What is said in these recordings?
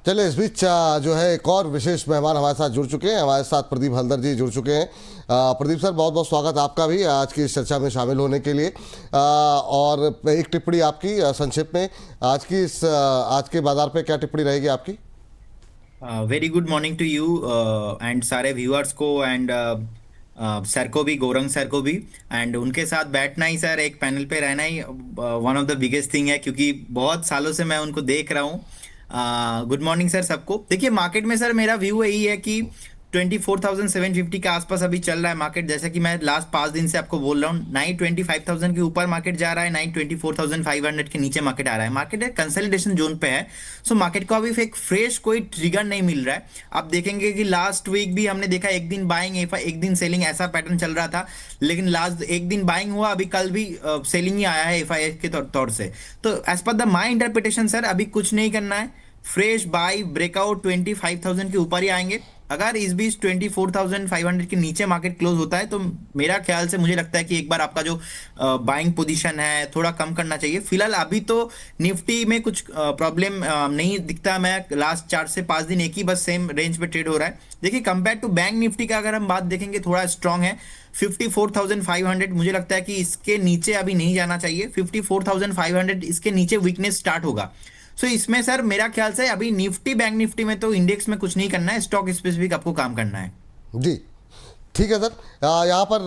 चलिए इस बीच जो है एक और विशेष मेहमान हमारे साथ जुड़ चुके हैं। हमारे साथ प्रदीप हल्दर जी जुड़ चुके हैं। प्रदीप सर, बहुत बहुत स्वागत आपका भी आज की इस चर्चा में शामिल होने के लिए। और एक टिप्पणी आपकी संक्षेप में आज की इस आज के बाजार पे क्या टिप्पणी रहेगी आपकी? Very good morning to you and सारे व्यूअर्स को एंड सर को भी, गौरंग सर को भी। एंड उनके साथ बैठना ही सर, एक पैनल पे रहना ही one of the biggest thing है, क्योंकि बहुत सालों से मैं उनको देख रहा हूँ। गुड मॉर्निंग सर सबको। देखिए मार्केट में सर मेरा व्यू यही है कि 24,750 के आसपास अभी चल रहा है मार्केट। जैसा कि मैं लास्ट 5 दिन से आपको बोल रहा हूँ, ना ही 25,000 के ऊपर मार्केट जा रहा है, ना ही 24,500 के नीचे मार्केट आ रहा है। मार्केट एक कंसोलिडेशन जोन पे है। सो मार्केट को अभी एक फ्रेश कोई ट्रिगर नहीं मिल रहा है। आप देखेंगे कि लास्ट वीक भी हमने देखा, एक दिन बाइंग एक दिन सेलिंग, ऐसा पैटर्न चल रहा था। लेकिन लास्ट एक दिन बाइंग हुआ, अभी कल भी सेलिंग ही आया है एफआई के तौर से। तो as per the my interpretation sir, अभी कुछ नहीं करना है। फ्रेश बाई ब्रेकआउट 25,000 के ऊपर ही आएंगे। अगर इस बीच 24,500 के नीचे मार्केट क्लोज होता है तो मेरा ख्याल से मुझे लगता है कि एक बार आपका जो बाइंग पोजीशन है थोड़ा कम करना चाहिए। फिलहाल अभी तो निफ्टी में कुछ प्रॉब्लम नहीं दिखता। मैं लास्ट 4 से 5 दिन एक ही बस सेम रेंज पे ट्रेड हो रहा है। देखिए कंपेयर टू बैंक निफ्टी का अगर हम बात देखेंगे, थोड़ा स्ट्रांग है। 54,500 मुझे लगता है कि इसके नीचे अभी नहीं जाना चाहिए। 54,500 इसके नीचे वीकनेस स्टार्ट होगा। सो इसमें सर मेरा ख्याल से अभी निफ्टी, बैंक निफ्टी में तो इंडेक्स में कुछ नहीं करना है, स्टॉक स्पेसिफिक आपको काम करना है। जी ठीक है सर। यहाँ पर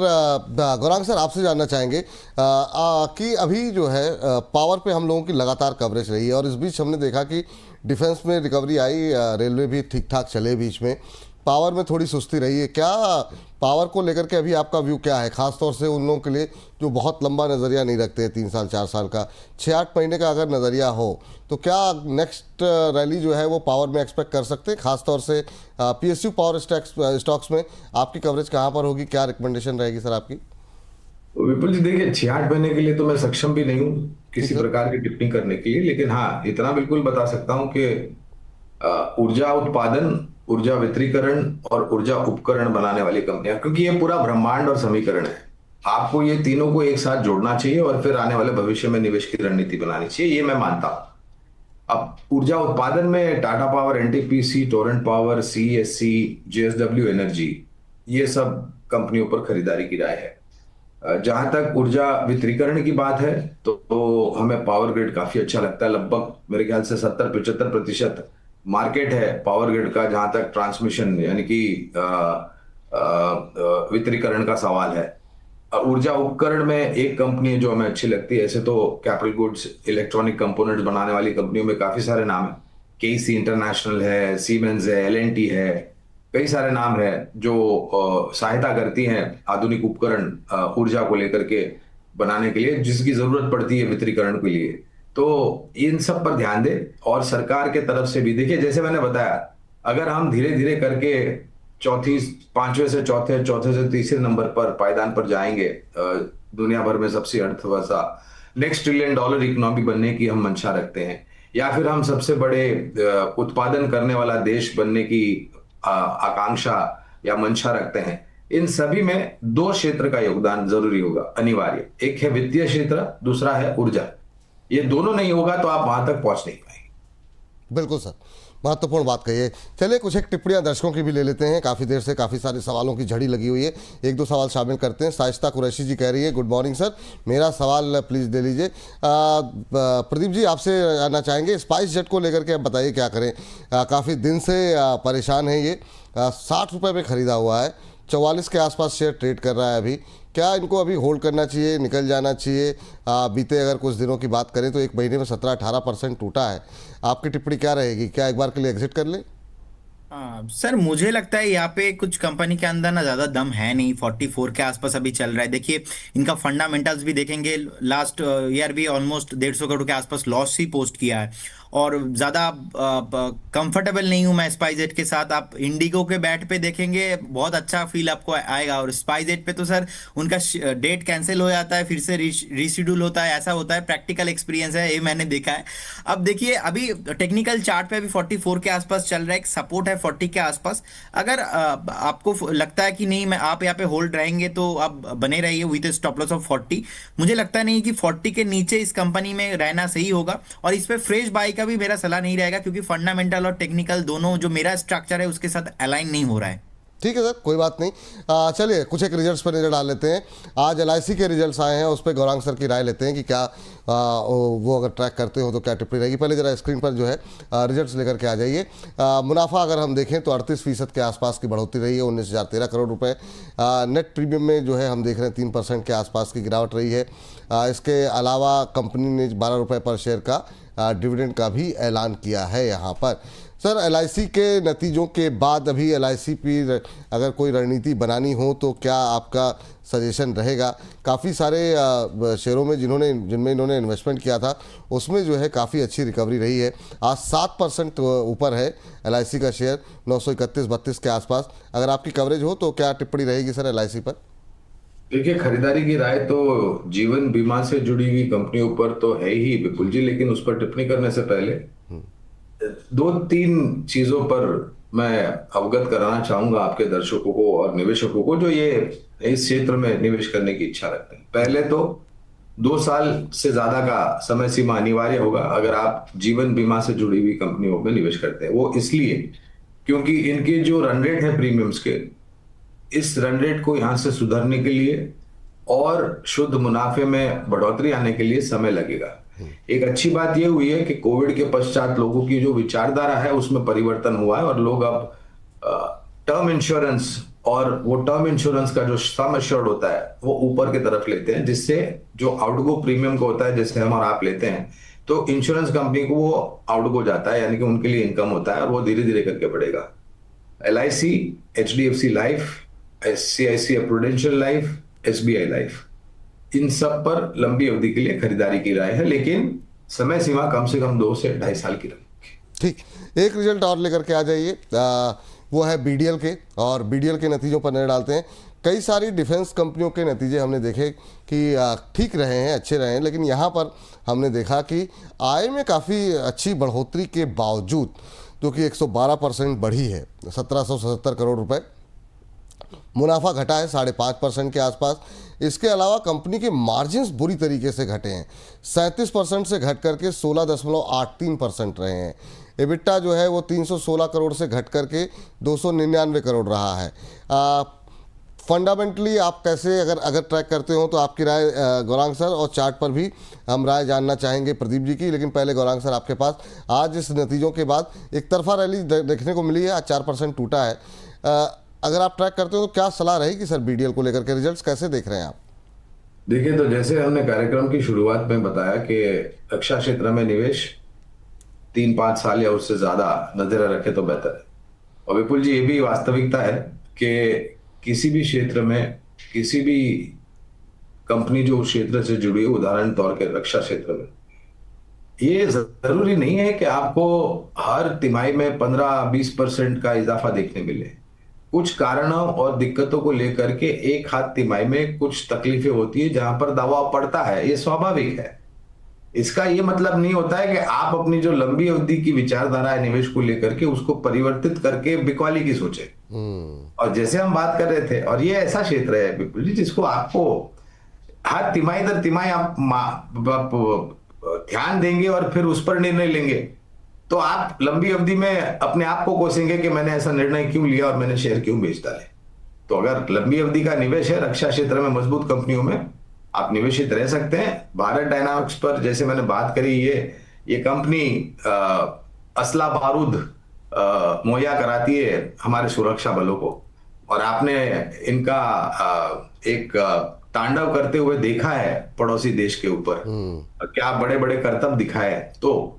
गौरांग सर आपसे जानना चाहेंगे कि अभी जो है पावर पे हम लोगों की लगातार कवरेज रही है और इस बीच हमने देखा कि डिफेंस में रिकवरी आई, रेलवे भी ठीक ठाक चले, बीच में पावर में थोड़ी सुस्ती रही है। क्या पावर को लेकर के अभी आपका व्यू क्या है, खासतौर से उन लोगों के लिए जो बहुत लंबा नज़रिया नहीं रखते हैं, 3 साल 4 साल का, 6-8 महीने का अगर नज़रिया हो, तो क्या नेक्स्ट रैली जो है वो पावर में एक्सपेक्ट कर सकते हैं? खासतौर से पीएसयू पावर स्टॉक्स में आपकी कवरेज कहाँ पर होगी, क्या रिकमेंडेशन रहेगी सर आपकी? तो विपुल जी देखिए, 6-8 महीने के लिए तो मैं सक्षम भी नहीं हूँ ठीक किसी है। प्रकार की टिप्पणी करने के लिए, लेकिन हाँ इतना बिल्कुल बता सकता हूँ कि ऊर्जा उत्पादन, ऊर्जा वितरीकरण और ऊर्जा उपकरण बनाने वाली कंपनियां, क्योंकि ये पूरा ब्रह्मांड और समीकरण है, आपको ये तीनों को एक साथ जोड़ना चाहिए और फिर आने वाले भविष्य में निवेश की रणनीति बनानी चाहिए, ये मैं मानता हूँ। अब ऊर्जा उत्पादन में Tata power, NTPC, Torrent power, CSC, JSW energy, ये सब कंपनियों पर खरीदारी की राय है। जहां तक ऊर्जा वितरीकरण की बात है तो हमें पावर ग्रिड काफी अच्छा लगता है। लगभग मेरे ख्याल से 70-75% मार्केट है पावर ग्रिड का, जहां तक ट्रांसमिशन यानी कि वितरीकरण का सवाल है। ऊर्जा उपकरण में एक कंपनी है जो हमें अच्छी लगती है, ऐसे तो कैपिटल गुड्स, इलेक्ट्रॉनिक कंपोनेंट्स बनाने वाली कंपनियों में काफी सारे नाम है। केसी इंटरनेशनल है, सीमेंस है, एलएनटी है, कई सारे नाम है जो सहायता करती हैं आधुनिक उपकरण ऊर्जा को लेकर के बनाने के लिए, जिसकी जरूरत पड़ती है वितरीकरण के लिए। तो इन सब पर ध्यान दे। और सरकार के तरफ से भी देखिए, जैसे मैंने बताया, अगर हम धीरे धीरे करके चौथी, पांचवें से चौथे, चौथे से तीसरे नंबर पर पायदान पर जाएंगे, दुनिया भर में सबसे अर्थव्यवस्था, नेक्स्ट ट्रिलियन डॉलर इकोनॉमी बनने की हम मंशा रखते हैं, या फिर हम सबसे बड़े उत्पादन करने वाला देश बनने की आकांक्षा या मंशा रखते हैं, इन सभी में दो क्षेत्र का योगदान जरूरी होगा, अनिवार्य। एक है वित्तीय क्षेत्र, दूसरा है ऊर्जा। ये दोनों नहीं होगा तो आप वहां तक पहुंच नहीं पाएंगे। बिल्कुल सर, महत्वपूर्ण बात कही है। चलिए कुछ एक टिप्पणियां दर्शकों की भी ले लेते हैं। काफ़ी देर से काफ़ी सारे सवालों की झड़ी लगी हुई है, एक दो सवाल शामिल करते हैं। साइस्ता कुरैशी जी कह रही है, गुड मॉर्निंग सर, मेरा सवाल प्लीज़ दे लीजिए। प्रदीप जी आपसे जानना चाहेंगे, स्पाइस जेट को लेकर के आप बताइए क्या करें। काफ़ी दिन से परेशान है ये, 60 रुपये में ख़रीदा हुआ है, 44 के आसपास शेयर ट्रेड कर रहा है अभी। क्या इनको अभी होल्ड करना चाहिए, निकल जाना चाहिए? बीते अगर कुछ दिनों की बात करें तो एक महीने में 17-18% टूटा है। आपकी टिप्पणी क्या रहेगी, क्या एक बार के लिए एग्जिट कर ले? सर मुझे लगता है यहाँ पे कुछ कंपनी के अंदर ना ज्यादा दम है नहीं। 44 के आसपास अभी चल रहा है। देखिए इनका फंडामेंटल्स भी देखेंगे, लास्ट ईयर भी ऑलमोस्ट 150 करोड़ के आसपास लॉस ही पोस्ट किया है और ज्यादा कंफर्टेबल नहीं हूं मैं स्पाइसजेट के साथ। आप इंडिगो के बैट पे देखेंगे, बहुत अच्छा फील आपको आएगा। और स्पाइसजेट पे तो सर उनका डेट कैंसिल हो जाता है, फिर से रीशेड्यूल होता है, ऐसा होता है। प्रैक्टिकल एक्सपीरियंस है, ये मैंने देखा है। अब देखिए अभी टेक्निकल चार्ट पे अभी 44 के आसपास चल रहा है, एक सपोर्ट है 40 के आसपास। अगर आपको लगता है कि नहीं मैं आप यहाँ पे होल्ड रहेंगे तो आप बने रहिए विद स्टॉप लॉस ऑफ 40। मुझे लगता नहीं कि 40 के नीचे इस कंपनी में रहना सही होगा और इस पे फ्रेश बाई का भी मेरा सलाह नहीं रहेगा, क्योंकि फंडामेंटल और टेक्निकल दोनों जो मेरा स्ट्रक्चर है उसके साथ अलाइन नहीं हो रहा है। ठीक है सर, कोई बात नहीं। चलिए कुछ एक रिजल्ट्स पर नज़र डाल लेते हैं। आज एलआईसी के रिजल्ट्स आए हैं, उस पर गौरांग सर की राय लेते हैं कि क्या वो अगर ट्रैक करते हो तो क्या टिप्पणी रहेगी। पहले जरा स्क्रीन पर जो है रिजल्ट्स लेकर के आ जाइए। मुनाफा अगर हम देखें तो 38% के आसपास की बढ़ोतरी रही है, 19,013 करोड़ रुपए। नेट प्रीमियम में जो है हम देख रहे हैं 3% के आसपास की गिरावट रही है। इसके अलावा कंपनी ने 12 रुपये पर शेयर का डिविडेंड का भी ऐलान किया है यहाँ पर। सर एलआईसी के नतीजों के बाद अभी एलआईसी की अगर कोई रणनीति बनानी हो तो क्या आपका सजेशन रहेगा? काफ़ी सारे शेयरों में जिनमें इन्होंने इन्वेस्टमेंट किया था उसमें जो है काफ़ी अच्छी रिकवरी रही है। आज 7% ऊपर है एलआईसी का शेयर, 931-32 के आसपास। अगर आपकी कवरेज हो तो क्या टिप्पणी रहेगी सर एलआईसी पर? देखिए, खरीदारी की राय तो जीवन बीमा से जुड़ी हुई कंपनियों पर तो है ही विपुल जी, लेकिन उस पर टिप्पणी करने से पहले दो तीन चीजों पर मैं अवगत कराना चाहूंगा आपके दर्शकों को और निवेशकों को जो ये इस क्षेत्र में निवेश करने की इच्छा रखते हैं। पहले तो 2 साल से ज्यादा का समय सीमा अनिवार्य होगा अगर आप जीवन बीमा से जुड़ी हुई कंपनियों में निवेश करते हैं। वो इसलिए क्योंकि इनके जो रन रेट है प्रीमियम्स के, इस रन रेट को यहां से सुधरने के लिए और शुद्ध मुनाफे में बढ़ोतरी आने के लिए समय लगेगा। एक अच्छी बात यह हुई है कि कोविड के पश्चात लोगों की जो विचारधारा है उसमें परिवर्तन हुआ है और लोग अब टर्म इंश्योरेंस और वो टर्म इंश्योरेंस का जो सम एश्योर्ड होता है वो ऊपर की तरफ लेते हैं, जिससे जो आउटगो प्रीमियम को होता है जैसे हम और आप लेते हैं तो इंश्योरेंस कंपनी को वो आउटगो जाता है, यानी कि उनके लिए इनकम होता है और वो धीरे धीरे करके बढ़ेगा। LIC, HDFC life, ICICI prudential life, SBI life, इन सब पर लंबी अवधि के लिए खरीदारी की राय है, लेकिन समय सीमा कम से कम 2 से 2.5 साल की रखें। ठीक, एक रिजल्ट और लेकर के आ जाइए, वो है बीडीएल के, और बीडीएल के नतीजों पर नजर डालते हैं। कई सारी डिफेंस कंपनियों के नतीजे हमने देखे कि ठीक रहे हैं, अच्छे रहे हैं, लेकिन यहाँ पर हमने देखा कि आय में काफ़ी अच्छी बढ़ोतरी के बावजूद, जो कि 112% बढ़ी है, 1777 करोड़ रुपए। मुनाफा घटा है 5.5% के आसपास। इसके अलावा कंपनी के मार्जिन्स बुरी तरीके से घटे हैं, 37% से घट करके 16.83% रहे हैं। एबिटा जो है वो 316 करोड़ से घट करके 299 करोड़ रहा है। फंडामेंटली आप कैसे अगर ट्रैक करते हो तो आपकी राय गौरांग सर, और चार्ट पर भी हम राय जानना चाहेंगे प्रदीप जी की। लेकिन पहले गौरांग सर आपके पास, आज इस नतीजों के बाद एक तरफा रैली देखने को मिली है, आज 4% टूटा है। अगर आप ट्रैक करते हो तो क्या सलाह रहेगी सर बीडीएल को लेकर के? रिजल्ट्स कैसे देख रहे हैं आप? देखिए, तो जैसे हमने कार्यक्रम की शुरुआत में बताया कि रक्षा क्षेत्र में निवेश 3-5 साल या उससे ज्यादा नजर रखे तो बेहतर है। और विपुल जी, ये भी वास्तविकता है कि किसी भी क्षेत्र में किसी भी कंपनी जो उस क्षेत्र से जुड़ी है, उदाहरण तौर के रक्षा क्षेत्र में, ये जरूरी नहीं है कि आपको हर तिमाही में 15-20% का इजाफा देखने मिले। कुछ कारणों और दिक्कतों को लेकर के एक हाथ तिमाही में कुछ तकलीफें होती है जहां पर दबाव पड़ता है, ये स्वाभाविक है। इसका ये मतलब नहीं होता है कि आप अपनी जो लंबी अवधि की विचारधारा है निवेश को लेकर के उसको परिवर्तित करके बिकवाली की सोचे। और जैसे हम बात कर रहे थे, और ये ऐसा क्षेत्र है विपुल जी जिसको आपको हर तिमाही दर तिमाही आप ध्यान देंगे और फिर उस पर निर्णय लेंगे तो आप लंबी अवधि में अपने आप को कोसेंगे कि मैंने ऐसा निर्णय क्यों लिया और मैंने शेयर क्यों बेच डाले। तो अगर लंबी अवधि का निवेश है रक्षा क्षेत्र में मजबूत कंपनियों में, आप निवेशित रह सकते हैं। भारत डायनामिक्स पर जैसे मैंने बात करी, ये कंपनी असला बारूद मुहैया कराती है हमारे सुरक्षा बलों को, और आपने इनका एक तांडव करते हुए देखा है पड़ोसी देश के ऊपर, क्या बड़े बड़े करतब दिखाए। तो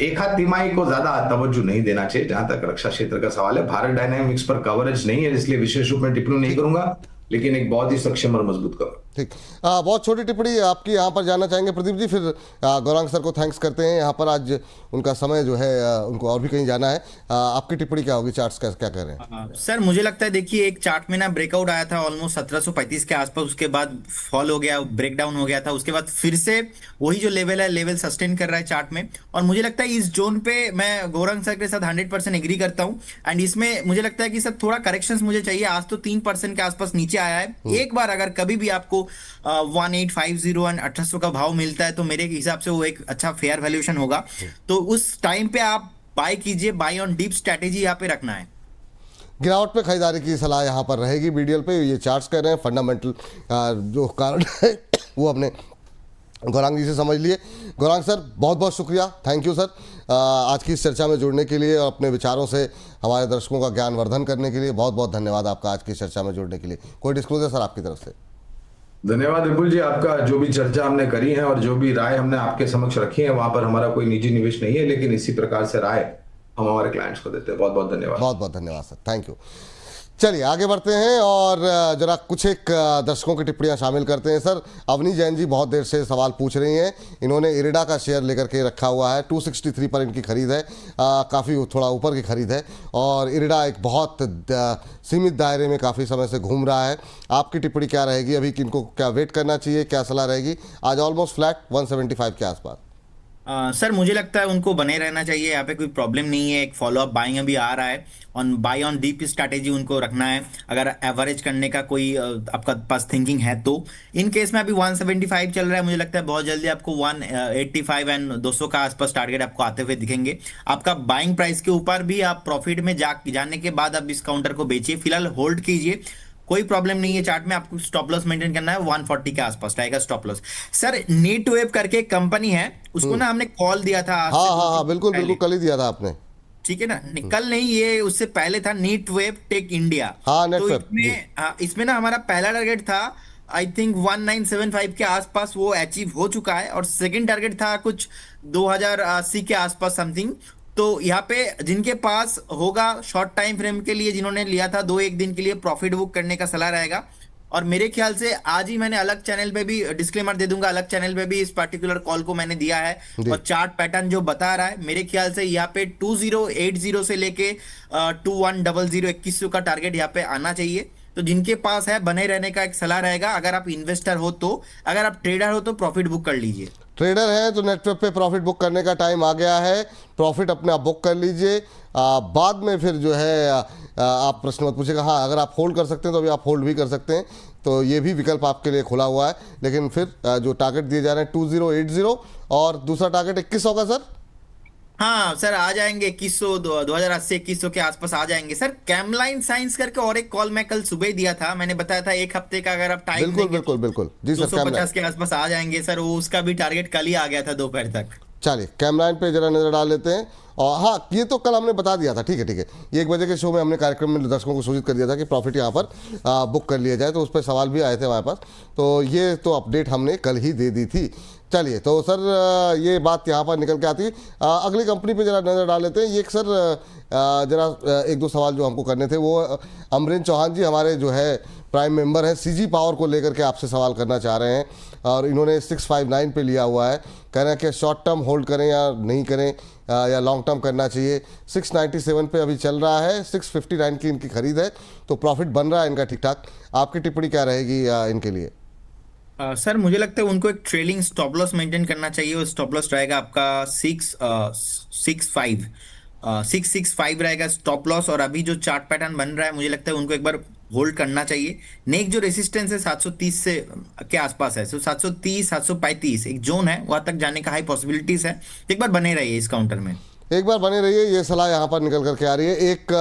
एक हाथ तिमाही को ज्यादा तवज्जो नहीं देना चाहिए जहां तक रक्षा क्षेत्र का सवाल है। भारत डायनामिक्स पर कवरेज नहीं है इसलिए विशेष रूप में टिप्पणी नहीं करूंगा, लेकिन एक बहुत ही सक्षम और मजबूत कवर। ठीक, बहुत छोटी टिप्पणी आपकी यहाँ पर जानना चाहेंगे प्रदीप जी, फिर गौरांग सर को थैंक्स करते हैं। यहाँ पर आज उनका समय जो है उनको और भी कहीं जाना है। आपकी टिप्पणी क्या होगी? चार्ट्स क्या कह रहे हैं? सर मुझे लगता है, देखिए एक चार्ट में ना ब्रेकआउट आया था ऑलमोस्ट 1735 के आसपास, उसके बाद फॉल हो गया, ब्रेकडाउन हो गया था, उसके बाद फिर से वही जो लेवल है लेवल सस्टेन कर रहा है चार्ट में। और मुझे लगता है इस जोन पे मैं गौरांग सर के साथ 100% एग्री करता हूँ। एंड इसमें मुझे लगता है कि सर थोड़ा करेक्शंस मुझे चाहिए। आज तो 3% के आसपास नीचे आया है। एक बार अगर कभी भी आपको आपको 1850 एंड 1800 का भाव मिलता है, तो मेरे हिसाब से वो एक अच्छा फेयर वैल्यूएशन होगा। तो उस टाइम पे आप बाय कीजिए, बाय ऑन डीप स्ट्रैटेजी यहाँ पे रखना है। गिरावट पे खरीदारी की सलाह यहाँ पर रहेगी बीडीएल पे। ये चार्ट्स कह रहे हैं फंडामेंटल जो कारण है वो अपने गौरांग जी से समझ लिए। गौरांग सर बहुत बहुत शुक्रिया, थैंक यू सर, आज की इस चर्चा में जुड़ने के लिए और अपने विचारों से हमारे दर्शकों का ज्ञान वर्धन करने के लिए बहुत बहुत धन्यवाद आपका आज की इस चर्चा में जुड़ने के लिए। कोई डिस्क्लोजर सर आपकी तरफ से? धन्यवाद विपुल जी, आपका जो भी चर्चा हमने करी है और जो भी राय हमने आपके समक्ष रखी है वहां पर हमारा कोई निजी निवेश नहीं है, लेकिन इसी प्रकार से राय हम हमारे क्लाइंट्स को देते हैं। बहुत बहुत धन्यवाद। बहुत बहुत धन्यवाद सर, थैंक यू। चलिए आगे बढ़ते हैं और जरा कुछ एक दर्शकों की टिप्पणियां शामिल करते हैं। सर अवनी जैन जी बहुत देर से सवाल पूछ रही हैं। इन्होंने इरिडा का शेयर लेकर के रखा हुआ है, 263 पर इनकी खरीद है, काफ़ी थोड़ा ऊपर की खरीद है और इरिडा एक बहुत सीमित दायरे में काफ़ी समय से घूम रहा है। आपकी टिप्पणी क्या रहेगी अभी कि इनको क्या वेट करना चाहिए, क्या सलाह रहेगी? आज ऑलमोस्ट फ्लैट 175 के आसपास। सर मुझे लगता है उनको बने रहना चाहिए, यहाँ पे कोई प्रॉब्लम नहीं है। एक फॉलोअप बाइंग अभी आ रहा है, on by on deep strategy उनको रखना है अगर एवरेज करने का कोई आपका पास थिंकिंग है तो। इन केस में अभी 175 चल रहा है, मुझे लगता है बहुत जल्दी आपको 185 एंड 200 का आसपास टारगेट आपको आते हुए दिखेंगे। आपका बाइंग प्राइस के ऊपर भी आप प्रॉफिट में जाने के बाद आप इस काउंटर को बेचिए, फिलहाल होल्ड कीजिए, कोई प्रॉब्लम नहीं है। चार्ट में आपको स्टॉप लॉस मेंटेन करना है, 140 के आसपास रहेगा stop loss. Sir Netweb करके एक कंपनी है, उसको ना हमने कॉल दिया था आज हाँ से हाँ हाँ, कुछ बिल्कुल बिल्कुल, पहले। कल ही दिया था आपने। ठीक है ना, कल नहीं, ये उससे पहले था नीट वेब टेक इंडिया। हाँ तो नेटवेब जी। इसमें ना हमारा पहला टारगेट था आई थिंक 1975 के आसपास, वो अचीव हो चुका है। और सेकंड टारगेट था कुछ 2080 के आसपास समथिंग। तो यहाँ पे जिनके पास होगा शॉर्ट टाइम फ्रेम के लिए, जिन्होंने लिया था 2-1 दिन के लिए, प्रॉफिट बुक करने का सलाह रहेगा। और मेरे ख्याल से आज ही मैंने अलग चैनल पे भी डिस्क्लेमर दे दूंगा, अलग चैनल पे भी इस पर्टिकुलर कॉल को मैंने दिया है। जी। और चार्ट पैटर्न जो बता रहा है, मेरे ख्याल से यहाँ पे 2080 से लेके 2100 2100 का टारगेट यहाँ पे आना चाहिए। तो जिनके पास है बने रहने का एक सलाह रहेगा। अगर आप इन्वेस्टर हो तो, अगर आप ट्रेडर हो तो प्रॉफिट बुक कर लीजिए। ट्रेडर है तो नेटवेब पे प्रॉफिट बुक करने का टाइम आ गया है, प्रॉफिट अपने आप बुक कर लीजिए। बाद में फिर जो है आप प्रश्न मत पूछिएगा। हाँ अगर आप होल्ड कर सकते हैं तो अभी आप होल्ड भी कर सकते हैं, तो ये भी विकल्प आपके लिए खुला हुआ है। लेकिन फिर जो टारगेट दिए जा रहे हैं 2080 और दूसरा टारगेट 2100 का सर। हाँ सर आ जाएंगे 2100, 2080 2100 के आसपास आ जाएंगे सर। कैमलाइन साइंस करके और एक कॉल मैं कल सुबह ही दिया था, मैंने बताया था एक हफ्ते का अगर आप टाइम बिल्कुल देंगे बिल्कुल तो बिल्कुल जी सर। 250 के आसपास आ जाएंगे सर। वो उसका भी टारगेट कल ही आ गया था दोपहर तक। चलिए कैमलाइन पे जरा नज़र डाल लेते हैं। और हाँ ये तो कल हमने बता दिया था, ठीक है ठीक है, ये 1 बजे के शो में हमने कार्यक्रम में दर्शकों को सूचित कर दिया था कि प्रॉफिट यहाँ पर बुक कर लिया जाए, तो उस पर सवाल भी आए थे हमारे पास, तो ये तो अपडेट हमने कल ही दे दी थी। चलिए तो सर ये बात यहाँ पर निकल के आती है। अगली कंपनी पे जरा नज़र डाल लेते हैं। ये सर जरा 1-2 सवाल जो हमको करने थे वो अमरीन चौहान जी हमारे जो है प्राइम मेंबर हैं, सीजी पावर को लेकर के आपसे सवाल करना चाह रहे हैं। और इन्होंने 659 पे लिया हुआ है, कह रहे हैं कि शॉर्ट टर्म होल्ड करें या नहीं करें, या लॉन्ग टर्म करना चाहिए। 697 पे अभी चल रहा है, 659 की इनकी खरीद है, तो प्रॉफिट बन रहा है इनका ठीक ठाक। आपकी टिप्पणी क्या रहेगी इनके लिए? सर मुझे लगता है उनको एक ट्रेलिंग स्टॉप लॉस मेंटेन करना चाहिए। और स्टॉप लॉस रहेगा आपका 665 रहेगा स्टॉप लॉस। और अभी जो चार्ट पैटर्न बन रहा है, मुझे लगता है उनको एक बार होल्ड करना चाहिए। नेक्स्ट जो रेसिस्टेंस है 730 से के आसपास है, तो 730 735 एक जोन है, वहां तक जाने का हाई पॉसिबिलिटीज है। एक बार बने रहिए इस काउंटर में, एक बार बने रहिए, ये सलाह यहाँ पर निकल करके आ रही है। एक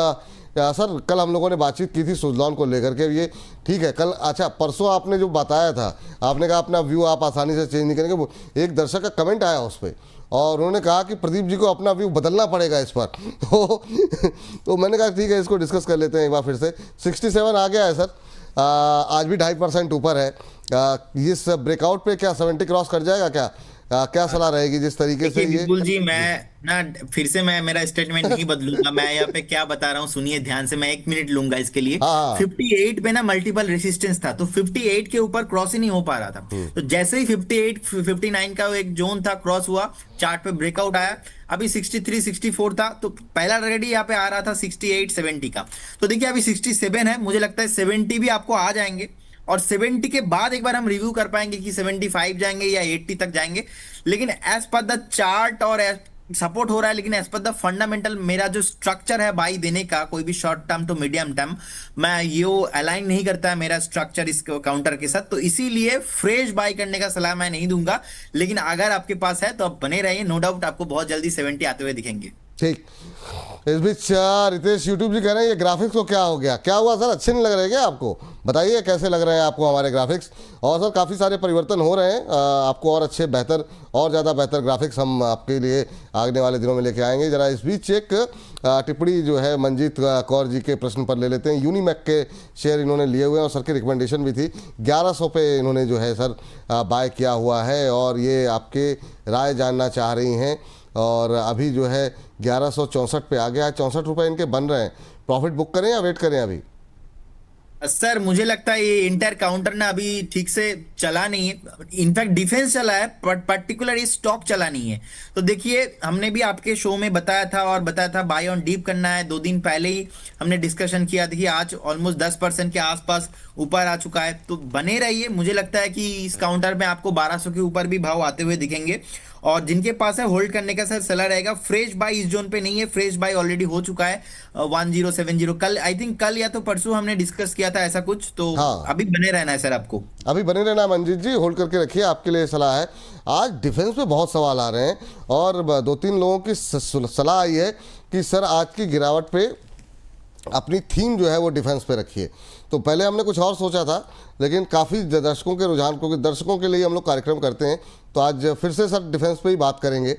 सर कल हम लोगों ने बातचीत की थी सुजलॉन को लेकर के, ये ठीक है कल, अच्छा परसों आपने जो बताया था, आपने कहा अपना व्यू आप आसानी से चेंज नहीं करेंगे। एक दर्शक का कमेंट आया उस पर और उन्होंने कहा कि प्रदीप जी को अपना व्यू बदलना पड़ेगा इस पर। तो मैंने कहा ठीक है इसको डिस्कस कर लेते हैं एक बार फिर से। 67 आ गया है सर, आज भी 2.5% ऊपर है। इस ब्रेकआउट पे क्या 70 क्रॉस कर जाएगा क्या? क्या सलाह रहेगी जिस तरीके से देखिए ये? विपुल जी, मैं ना फिर से मैं मेरा स्टेटमेंट नहीं बदलूंगा। मैं यहाँ पे क्या बता रहा हूँ सुनिए ध्यान से, मैं 1 मिनट लूंगा इसके लिए। हाँ। 58 पे ना मल्टीपल रेसिस्टेंस था, तो 58 के ऊपर क्रॉस ही नहीं हो पा रहा था। तो जैसे ही 58 59 का एक जोन था क्रॉस हुआ, चार्ट पे ब्रेकआउट आया। अभी 63 64 था, तो पहला टारगेट यहाँ पे आ रहा था 68 70 का। तो देखिए अभी 67 है, मुझे लगता है 70 भी आपको आ जाएंगे। और 70 के बाद एक बार हम रिव्यू कर पाएंगे कि 75 जाएंगे या 80 तक जाएंगे। लेकिन एज पर द चार्ट और सपोर्ट हो रहा है, लेकिन एज पर द फंडामेंटल मेरा जो स्ट्रक्चर है बाई देने का कोई भी short term to medium term, मैं ये अलाइन नहीं करता है मेरा स्ट्रक्चर इस काउंटर के साथ, तो इसीलिए फ्रेश बाई करने का सलाह मैं नहीं दूंगा। लेकिन अगर आपके पास है तो आप बने रहिए, नो डाउट आपको बहुत जल्दी 70 आते हुए दिखेंगे। ठीक। इस बीच रितेश यूट्यूब जी कह रहे हैं ये ग्राफिक्स को क्या हो गया, क्या हुआ सर, अच्छे नहीं लग रहे क्या आपको? बताइए कैसे लग रहे हैं आपको हमारे ग्राफिक्स। और सर काफ़ी सारे परिवर्तन हो रहे हैं, आपको और अच्छे बेहतर और ज़्यादा बेहतर ग्राफिक्स हम आपके लिए आने वाले दिनों में लेके आएंगे। जरा इस बीच एक टिप्पणी जो है मंजीत कौर जी के प्रश्न पर ले लेते हैं। यूनिमैक के शेयर इन्होंने लिए हुए हैं और सर की रिकमेंडेशन भी थी, 1100 पे इन्होंने जो है सर बाय किया हुआ है और ये आपके राय जानना चाह रही हैं। और अभी जो है 1164 पे आ गया है, 64 रुपये इनके बन रहे हैं। प्रॉफिट बुक करें या वेट करें अभी? सर मुझे लगता है ये इंटर काउंटर ना अभी ठीक से चला नहीं है, इनफैक्ट डिफेंस चला है बट पर्टिकुलर ये स्टॉक चला नहीं है। तो देखिए हमने भी आपके शो में बताया था और बताया था बाय ऑन डीप करना है, 2 दिन पहले ही हमने डिस्कशन किया। देखिए आज ऑलमोस्ट 10% के आसपास ऊपर आ चुका है, तो बने रहिए। मुझे लगता है कि इस काउंटर में आपको 1200 के ऊपर भी भाव आते हुए दिखेंगे। और जिनके पास है होल्ड करने का सर सलाह रहेगा, फ्रेश बाय इस जोन पे नहीं है, फ्रेश बाय ऑलरेडी हो चुका है 1070। कल आई थिंक कल या तो परसों हमने डिस्कस किया था ऐसा कुछ, तो हाँ, अभी बने रहना है सर आपको। अभी बने रहना है मंजीत जी, होल्ड करके रखिए, आपके लिए सलाह है। आज डिफेंस पे बहुत सवाल आ रहे हैं और 2-3 लोगों की सलाह आई है कि सर आज की गिरावट पे अपनी थीम जो है वो डिफेंस पे रखिए। तो पहले हमने कुछ और सोचा था, लेकिन काफ़ी दर्शकों के रुझान, क्योंकि दर्शकों के लिए हम लोग कार्यक्रम करते हैं, तो आज फिर से सर डिफेंस पे ही बात करेंगे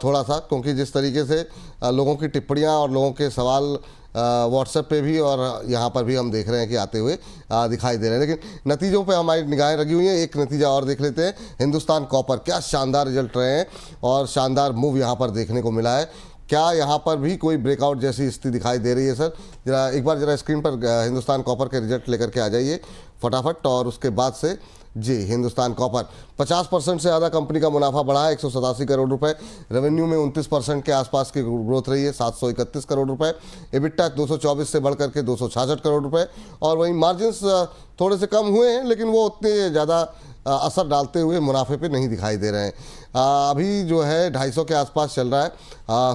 थोड़ा सा, क्योंकि जिस तरीके से लोगों की टिप्पणियां और लोगों के सवाल व्हाट्सएप पे भी और यहाँ पर भी हम देख रहे हैं कि आते हुए दिखाई दे रहे हैं। लेकिन नतीजों पे हमारी निगाहें लगी हुई हैं। एक नतीजा और देख लेते हैं। हिंदुस्तान कॉपर, क्या शानदार रिजल्ट रहे हैं और शानदार मूव यहाँ पर देखने को मिला है। क्या यहाँ पर भी कोई ब्रेकआउट जैसी स्थिति दिखाई दे रही है सर? जरा एक बार जरा स्क्रीन पर हिंदुस्तान कॉपर के रिजल्ट लेकर के आ जाइए फटाफट। और उसके बाद से जी हिंदुस्तान कॉपर 50% से ज़्यादा कंपनी का मुनाफा बढ़ा है, 187 करोड़ रुपए। रेवेन्यू में 29% के आसपास की ग्रोथ रही है, 731 करोड़ रुपए। एबिटा 224 से बढ़ करके 266 करोड़ रुपए। और वहीं मार्जिन्स थोड़े से कम हुए हैं, लेकिन वो उतने ज़्यादा असर डालते हुए मुनाफे पे नहीं दिखाई दे रहे हैं। अभी जो है 250 के आसपास चल रहा है।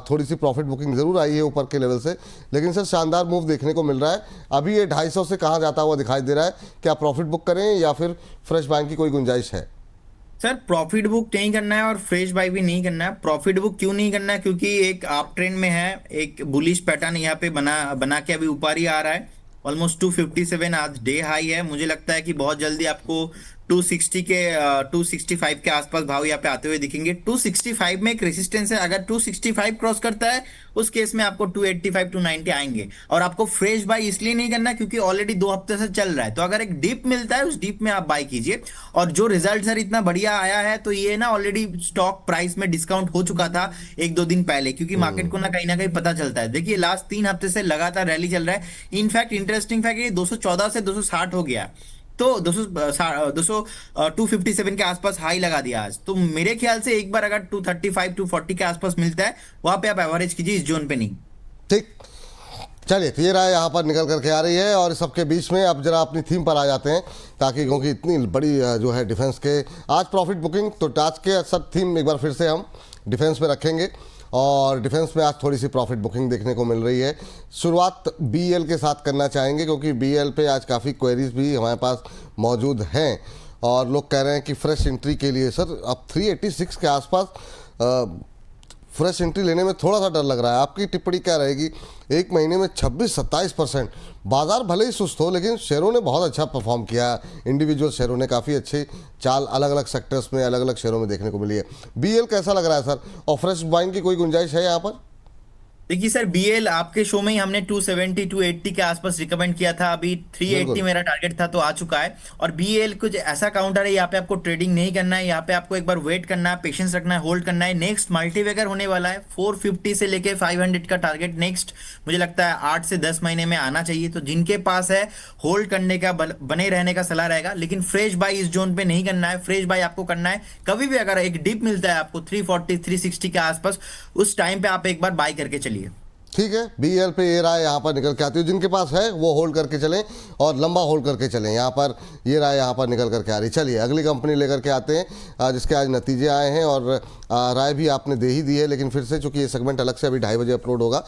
थोड़ी सी प्रॉफिट बुकिंग ज़रूर आई है ऊपर के लेवल से, लेकिन सर शानदार मूव देखने को मिल रहा है। अभी ये 250 से कहाँ जाता हुआ दिखाई दे रहा है? क्या प्रॉफिट बुक करें या फिर फ्रेश बाइंग की कोई गुंजाइश है? सर प्रॉफिट बुक नहीं करना है और फ्रेश बाय भी नहीं करना है। प्रॉफिट बुक क्यों नहीं करना है? क्योंकि एक आप ट्रेंड में है, एक बुलिश पैटर्न यहाँ पे बना बना के अभी ऊपर ही आ रहा है। ऑलमोस्ट 257 आज डे हाई है। मुझे लगता है कि बहुत जल्दी आपको 260 के 265 के आसपास भाव यहाँ पे आते हुए दिखेंगे। 265 में एक रेसिस्टेंस है, अगर 265 क्रॉस करता है उस केस में आपको 285 290 आएंगे। और आपको फ्रेश बाय इसलिए नहीं करना क्योंकि ऑलरेडी 2 हफ्ते से चल रहा है, तो अगर एक डिप मिलता है उस डिप में आप बाय कीजिए। और जो रिजल्ट सर इतना बढ़िया आया है, तो ये ना ऑलरेडी स्टॉक प्राइस में डिस्काउंट हो चुका था 1-2 दिन पहले, क्योंकि मार्केट को ना कहीं पता चलता है। देखिए लास्ट 3 हफ्ते से लगातार रैली चल रहा है। इनफैक्ट इंटरेस्टिंग फैक्ट, ये 214 से 260 हो गया, तो 257 के आसपास हाई लगा दिया आज। तो मेरे ख्याल से एक बार अगर 235 240 के आसपास मिलता है, वहां पे आप एवरेज कीजिए, इस जोन पे नहीं। ठीक, चलिए तो ये राय यहाँ पर निकल करके आ रही है। और सबके बीच में अब जरा अपनी थीम पर आ जाते हैं, ताकि क्योंकि इतनी बड़ी जो है डिफेंस के आज प्रॉफिट बुकिंग, तो आज के सब थीम एक बार फिर से हम डिफेंस पे रखेंगे। और डिफेंस में आज थोड़ी सी प्रॉफिट बुकिंग देखने को मिल रही है। शुरुआत बीएल के साथ करना चाहेंगे, क्योंकि बीएल पे आज काफ़ी क्वेरीज भी हमारे पास मौजूद हैं और लोग कह रहे हैं कि फ्रेश एंट्री के लिए सर अब 386 के आसपास फ्रेश एंट्री लेने में थोड़ा सा डर लग रहा है। आपकी टिप्पणी क्या रहेगी? एक महीने में 26-27% बाजार भले ही सुस्त हो, लेकिन शेयरों ने बहुत अच्छा परफॉर्म किया। इंडिविजुअल शेयरों ने काफ़ी अच्छी चाल अलग अलग सेक्टर्स में अलग अलग शेयरों में देखने को मिली है। बीएल कैसा लग रहा है सर? और फ्रेश बाइंग की कोई गुंजाइश है यहाँ पर? देखिए सर बीएल आपके शो में ही हमने 270 280 के आसपास रिकमेंड किया था, अभी 380 मेरा टारगेट था, तो आ चुका है। और बीएल कुछ ऐसा काउंटर है, यहाँ पे आपको ट्रेडिंग नहीं करना है, यहाँ पे आपको एक बार वेट करना है, पेशेंस रखना है, होल्ड करना है। नेक्स्ट मल्टीवेगर होने वाला है, 450 से लेके 500 का टारगेट नेक्स्ट मुझे लगता है 8 से 10 महीने में आना चाहिए। तो जिनके पास है होल्ड करने का, बने रहने का सलाह रहेगा, लेकिन फ्रेश बाय इस जोन पे नहीं करना है। फ्रेश बाय आपको करना है कभी भी अगर एक डिप मिलता है आपको 340 360 के आसपास, उस टाइम पे आप एक बार बाय करके चलिए। ठीक है, BEL पे ये राय यहाँ पर निकल के आती है, जिनके पास है वो होल्ड करके चलें और लंबा होल्ड करके चलें। यहाँ पर ये राय यहाँ पर निकल करके आ रही। चलिए अगली कंपनी लेकर के आते हैं जिसके आज नतीजे आए हैं, और राय भी आपने दे ही दी है, लेकिन फिर से चूंकि ये सेगमेंट अलग से अभी 2:30 बजे अपलोड होगा।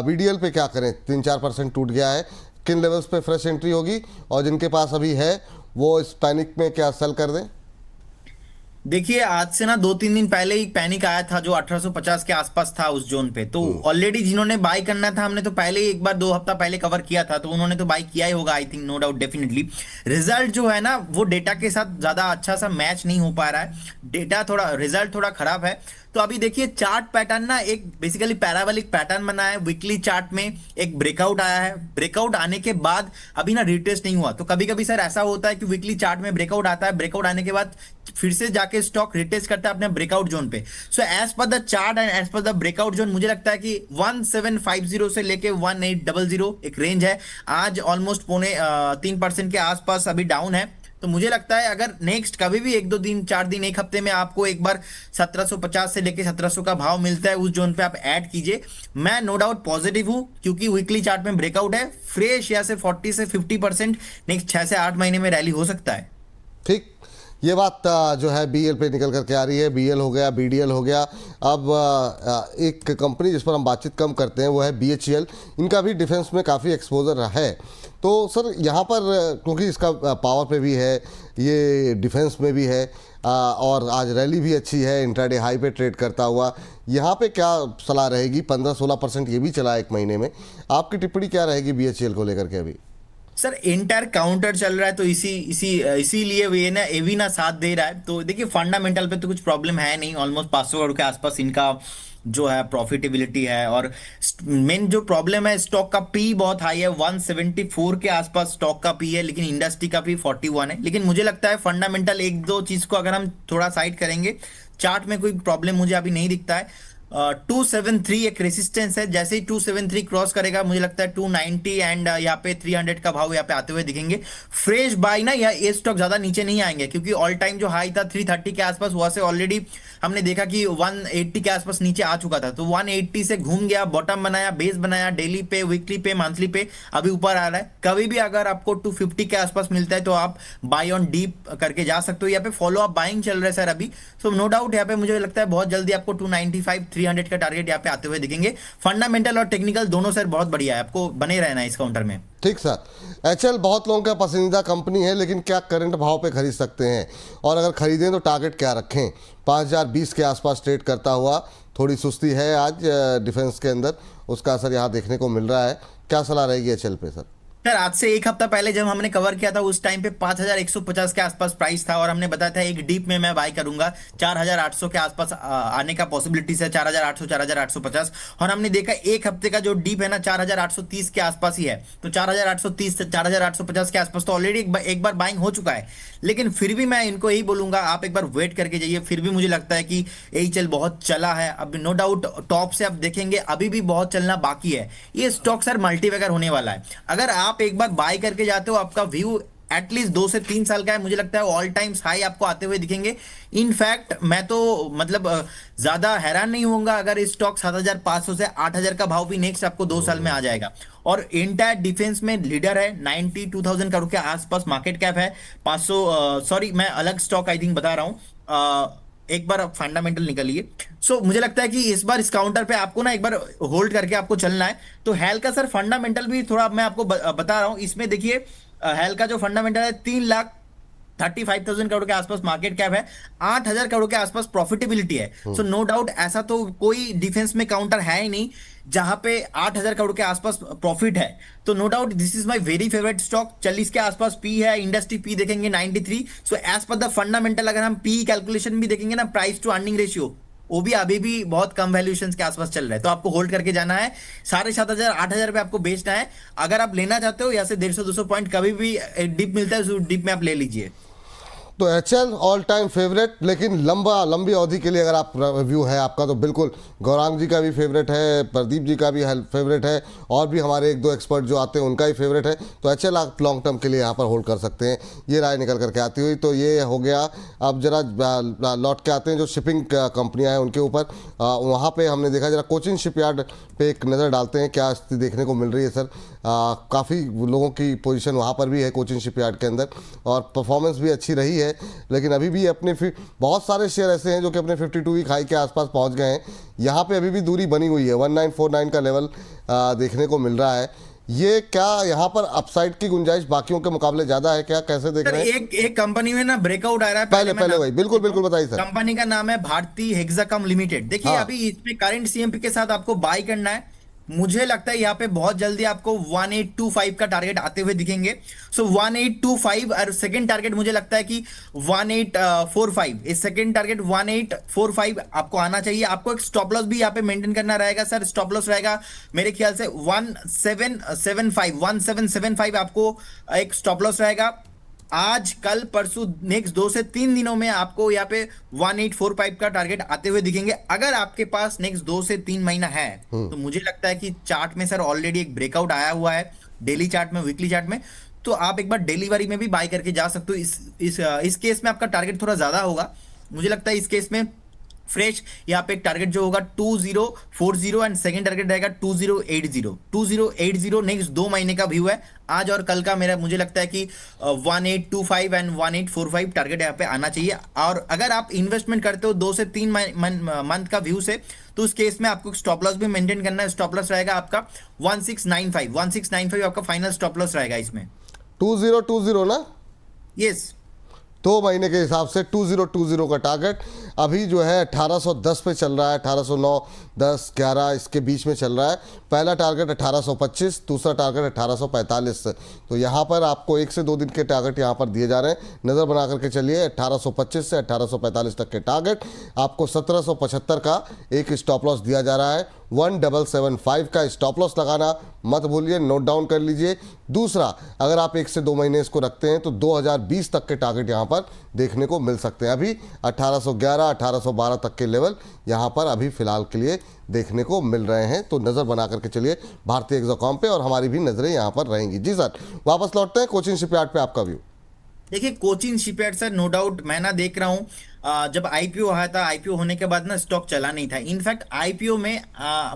BDL पे क्या करें, 3-4% टूट गया है, किन लेवल्स पे फ्रेश एंट्री होगी, और जिनके पास अभी है वो इस पैनिक में क्या सेल कर दें? देखिए, आज से ना 2-3 दिन पहले ही पैनिक आया था जो 1850 के आसपास था उस जोन पे। तो ऑलरेडी जिन्होंने बाय करना था, हमने तो पहले ही एक बार 2 हफ्ता पहले कवर किया था, तो उन्होंने तो बाय किया ही होगा I think, no doubt definitely. Result जो है ना वो डेटा के साथ ज्यादा अच्छा सा मैच नहीं हो पा रहा है, डेटा थोड़ा, रिजल्ट थोड़ा खराब है। तो अभी देखिए चार्ट पैटर्न ना एक बेसिकली पैराबोलिक पैटर्न बना है। वीकली चार्ट में एक ब्रेकआउट आया है, ब्रेकआउट आने के बाद अभी ना रिट्रेस नहीं हुआ। तो कभी कभी सर ऐसा होता है कि वीकली चार्ट में ब्रेकआउट आता है, ब्रेकआउट आने के बाद फिर से जाके स्टॉक रिटेस्ट करता है अपने ब्रेकआउट जोन पे। So as per the chart and as per the breakout zone, मुझे लगता है कि 1750 से लेके 1800 एक रेंज है। आज ऑलमोस्ट 3% के आसपास अभी डाउन है। तो मुझे लगता है अगर नेक्स्ट कभी भी 1-2 दिन, 4 दिन, एक हफ्ते में आपको एक बार 1750 से लेके 1700 का भाव मिलता है, उस जोन पे आप ऐड कीजिए। मैं नो डाउट पॉजिटिव हूं, क्योंकि वीकली चार्ट में ब्रेकआउट है, फ्रेश या से 40 से 50% नेक्स्ट 6 से 8 महीने में रैली हो सकता है। ठीक, ये बात जो है BEL पे निकल करके आ रही है। BEL हो गया, BDL हो गया। अब एक कंपनी जिस पर हम बातचीत कम करते हैं वो है BHEL। इनका भी डिफेंस में काफ़ी एक्सपोजर है। तो सर यहाँ पर क्योंकि इसका पावर पे भी है, ये डिफेंस में भी है, और आज रैली भी अच्छी है, इंट्राडे हाई पे ट्रेड करता हुआ, यहाँ पे क्या सलाह रहेगी? 15-16% ये भी चला एक महीने में। आपकी टिप्पणी क्या रहेगी BHEL को लेकर के? अभी सर इंटर काउंटर चल रहा है, तो इसीलिए ये ना एवी ना साथ दे रहा है। तो देखिए फंडामेंटल पे तो कुछ प्रॉब्लम है नहीं, ऑलमोस्ट 500 करोड़ के आसपास इनका जो है प्रॉफिटेबिलिटी है। और मेन जो प्रॉब्लम है, स्टॉक का पी बहुत हाई है, 174 के आसपास स्टॉक का पी है, लेकिन इंडस्ट्री का पी 41 है। लेकिन मुझे लगता है फंडामेंटल 1-2 चीज को अगर हम थोड़ा साइड करेंगे, चार्ट में कोई प्रॉब्लम मुझे अभी नहीं दिखता है। 273 एक रेसिस्टेंस है, जैसे ही 273 क्रॉस करेगा मुझे लगता है 290 एंड यहाँ पे 300 का भाव यहाँ पे आते हुए दिखेंगे। फ्रेश बाय ना, या ये स्टॉक ज्यादा नीचे नहीं आएंगे, क्योंकि ऑल टाइम जो हाई था 330 के आसपास, वहां से ऑलरेडी हमने देखा कि 180 के आसपास नीचे आ चुका था। तो 180 से घूम गया, बॉटम बनाया, बेस बनाया, डेली पे, वीकली पे, मंथली पे, अभी ऊपर आ रहा है। कभी भी अगर आपको 250 के आसपास मिलता है तो आप बाय ऑन डीप करके जा सकते हो। यहाँ पे फॉलो अप बाइंग चल रहा है सर अभी। सो नो डाउट यहाँ पे मुझे लगता है बहुत जल्दी आपको 295 300 का टारगेट यहाँ पे आते हुए दिखेंगे। फंडामेंटल और टेक्निकल दोनों सर बहुत बढ़िया है, आपको बने रहना है इस काउंटर में। ठीक सर, HL बहुत लोगों का पसंदीदा कंपनी है, लेकिन क्या करंट भाव पे खरीद सकते हैं? और अगर खरीदें तो टारगेट क्या रखें? 5020 के आसपास ट्रेड करता हुआ, थोड़ी सुस्ती है आज डिफेंस के अंदर, उसका असर यहाँ देखने को मिल रहा है। क्या सलाह रहेगी HL पे सर? सर आज से एक हफ्ता पहले जब हमने कवर किया था उस टाइम पे 5150 के आसपास प्राइस था, और हमने बताया था एक डीप में मैं बाय करूंगा, 4800 के आसपास आने का पॉसिबिलिटीज है, 4800 4850। और हमने देखा एक हफ्ते का जो डीप है ना 4830 के आसपास ही है। तो 4830 4850 के आसपास तो ऑलरेडी एक बार बाइंग हो चुका है। लेकिन फिर भी मैं इनको यही बोलूंगा, आप एक बार वेट करके जाइए। फिर भी मुझे लगता है कि एचएल बहुत चला है, अब नो डाउट टॉप से आप देखेंगे अभी भी बहुत चलना बाकी है। ये स्टॉक सर मल्टीबैगर होने वाला है। अगर आप एक बार बाय करके जाते हो, आपका व्यू एटलीस्ट 2 से 3 साल का है, मुझे लगता है ऑल टाइम्स हाई आपको आते हुए दिखेंगे। इनफैक्ट मैं तो मतलब ज्यादा हैरान नहीं होऊंगा अगर इस स्टॉक 7500 से 8000 का भाव भी नेक्स्ट आपको 2 साल में आ जाएगा। और एंटायर डिफेंस में लीडर है, 92,000 करोड़ के आसपास मार्केट कैप है। 500 सॉरी मैं अलग स्टॉक आई थिंक बता रहा हूं, एक बार फंडामेंटल निकलिए। सो मुझे लगता है कि इस बार इस काउंटर पे आपको ना एक बार होल्ड करके आपको चलना है। तो हेल का सर फंडामेंटल भी थोड़ा मैं आपको बता रहा हूं। इसमें देखिए हेल का जो फंडामेंटल है 3,35,000 करोड़ के आसपास मार्केट कैप है, 8,000 करोड़ के आसपास प्रॉफिटेबिलिटी है। सो नो डाउट ऐसा तो कोई डिफेंस में काउंटर है ही नहीं जहां पे 8,000 करोड़ के आसपास प्रॉफिट है। तो no doubt this is my very favourite stock. 40 के आसपास पी है, इंडस्ट्री पी देखेंगे 93। So as per the fundamental अगर हम पी कैलकुलेशन भी देखेंगे ना, प्राइस टू अर्निंग रेशियो, वो भी अभी भी बहुत कम वैल्यूएशन के आसपास चल रहा है। तो आपको होल्ड करके जाना है, 7,500 8,000 पे आपको बेचना है। अगर आप लेना चाहते हो या से 150-200 पॉइंट कभी भी डिप मिलता है, उस डिप में आप ले लीजिए। तो एचएल ऑल टाइम फेवरेट, लेकिन लंबी अवधि के लिए अगर आप व्यू है आपका तो बिल्कुल गौरांग जी का भी फेवरेट है, प्रदीप जी का भी फेवरेट है, और भी हमारे एक दो एक्सपर्ट जो आते हैं उनका ही फेवरेट है। तो एचएल आप लॉन्ग टर्म के लिए यहाँ पर होल्ड कर सकते हैं, ये राय निकल करके आती हुई। तो ये हो गया। अब जरा लौट के आते हैं जो शिपिंग कंपनियाँ हैं उनके ऊपर। वहाँ पर हमने देखा, जरा कोचिन शिपयार्ड पे एक नज़र डालते हैं क्या स्थिति देखने को मिल रही है सर। काफ़ी लोगों की पोजीशन वहाँ पर भी है कोचिन शिपयार्ड के अंदर, और परफॉर्मेंस भी अच्छी रही है। लेकिन अभी भी अपने बहुत सारे शेयर ऐसे हैं जो कि अपने 52 वीक हाई के आसपास पहुंच गए हैं। यहाँ पे अभी भी दूरी बनी हुई है, 1949 का लेवल देखने को मिल रहा है। ये क्या यहाँ पर अपसाइड की गुंजाइश बाकियों के मुकाबले ज्यादा है क्या, कैसे देख रहे हैं? एक कंपनी में ना ब्रेकआउट आ रहा है। पहले वही बिल्कुल बताइए सर। कंपनी का नाम है भारती हेक्साकॉम लिमिटेड। देखिए हाँ। अभी इसमें करंट सीएमपी के साथ आपको बाय करना है। मुझे लगता है यहाँ पे बहुत जल्दी आपको 1825 का टारगेट आते हुए दिखेंगे। सो 1825 और सेकंड टारगेट मुझे लगता है कि 1845। इस सेकंड टारगेट 1845 आपको आना चाहिए। आपको एक स्टॉप लॉस भी यहाँ पे मेंटेन करना रहेगा सर। स्टॉप लॉस रहेगा मेरे ख्याल से 1775 आपको एक स्टॉप लॉस रहेगा। आज कल परसों नेक्स्ट 2 से 3 दिनों में आपको यहाँ पे 1845 का टारगेट आते हुए दिखेंगे। अगर आपके पास नेक्स्ट 2 से 3 महीना है तो मुझे लगता है कि चार्ट में सर ऑलरेडी एक ब्रेकआउट आया हुआ है, डेली चार्ट में, वीकली चार्ट में। तो आप एक बार डिलीवरी में भी बाय करके जा सकते हो। इस केस में आपका टारगेट थोड़ा ज्यादा होगा। मुझे लगता है इस केस में फ्रेश यहाँ पे एक टारगेट जो होगा 2040 एंड सेकंड टारगेट रहेगा 2080 नेक्स्ट 2 महीने का व्यू है आज और कल का मेरा। मुझे लगता है कि 1825 एंड 1845 टारगेट यहाँ पे आना चाहिए। और अगर आप इन्वेस्टमेंट करते हो 2 से 3 मंथ का व्यू से, तो उस केस में आपको स्टॉप लॉस भी मेंटेन करना है। स्टॉप लॉस रहेगा आपका 1695 आपका फाइनल स्टॉप लॉस रहेगा इसमें। 2020 ना? यस, 2 महीने के हिसाब से 2020 का टारगेट अभी जो है 1810 पे चल रहा है, 1809, 10, 11 इसके बीच में चल रहा है। पहला टारगेट 1825, दूसरा टारगेट 1845। तो यहाँ पर आपको 1 से 2 दिन के टारगेट यहाँ पर दिए जा रहे हैं, नज़र बना करके चलिए। 1825 से 1845 तक के टारगेट आपको 1775 का एक स्टॉप लॉस दिया जा रहा है। 1775 का स्टॉप लॉस लगाना मत भूलिए, नोट डाउन कर लीजिए। दूसरा, अगर आप 1 से 2 महीने इसको रखते हैं तो 2020 तक के टारगेट यहाँ पर देखने को मिल सकते हैं। अभी 1811, 1812 तक के लेवल यहाँ पर अभी फिलहाल के लिए देखने को मिल रहे हैं। तो नज़र बना करके चलिए भारतीय हेक्साकॉम पे, और हमारी भी नज़रें यहाँ पर रहेंगी। जी सर, वापस लौटते हैं कोचिन शिपयार्ड पे, आपका व्यू। देखिए Cochin shipyard sir, no doubt मैं ना देख रहा हूँ जब आईपीओ आया था, आईपीओ होने के बाद ना स्टॉक चला नहीं था। इनफैक्ट आईपीओ में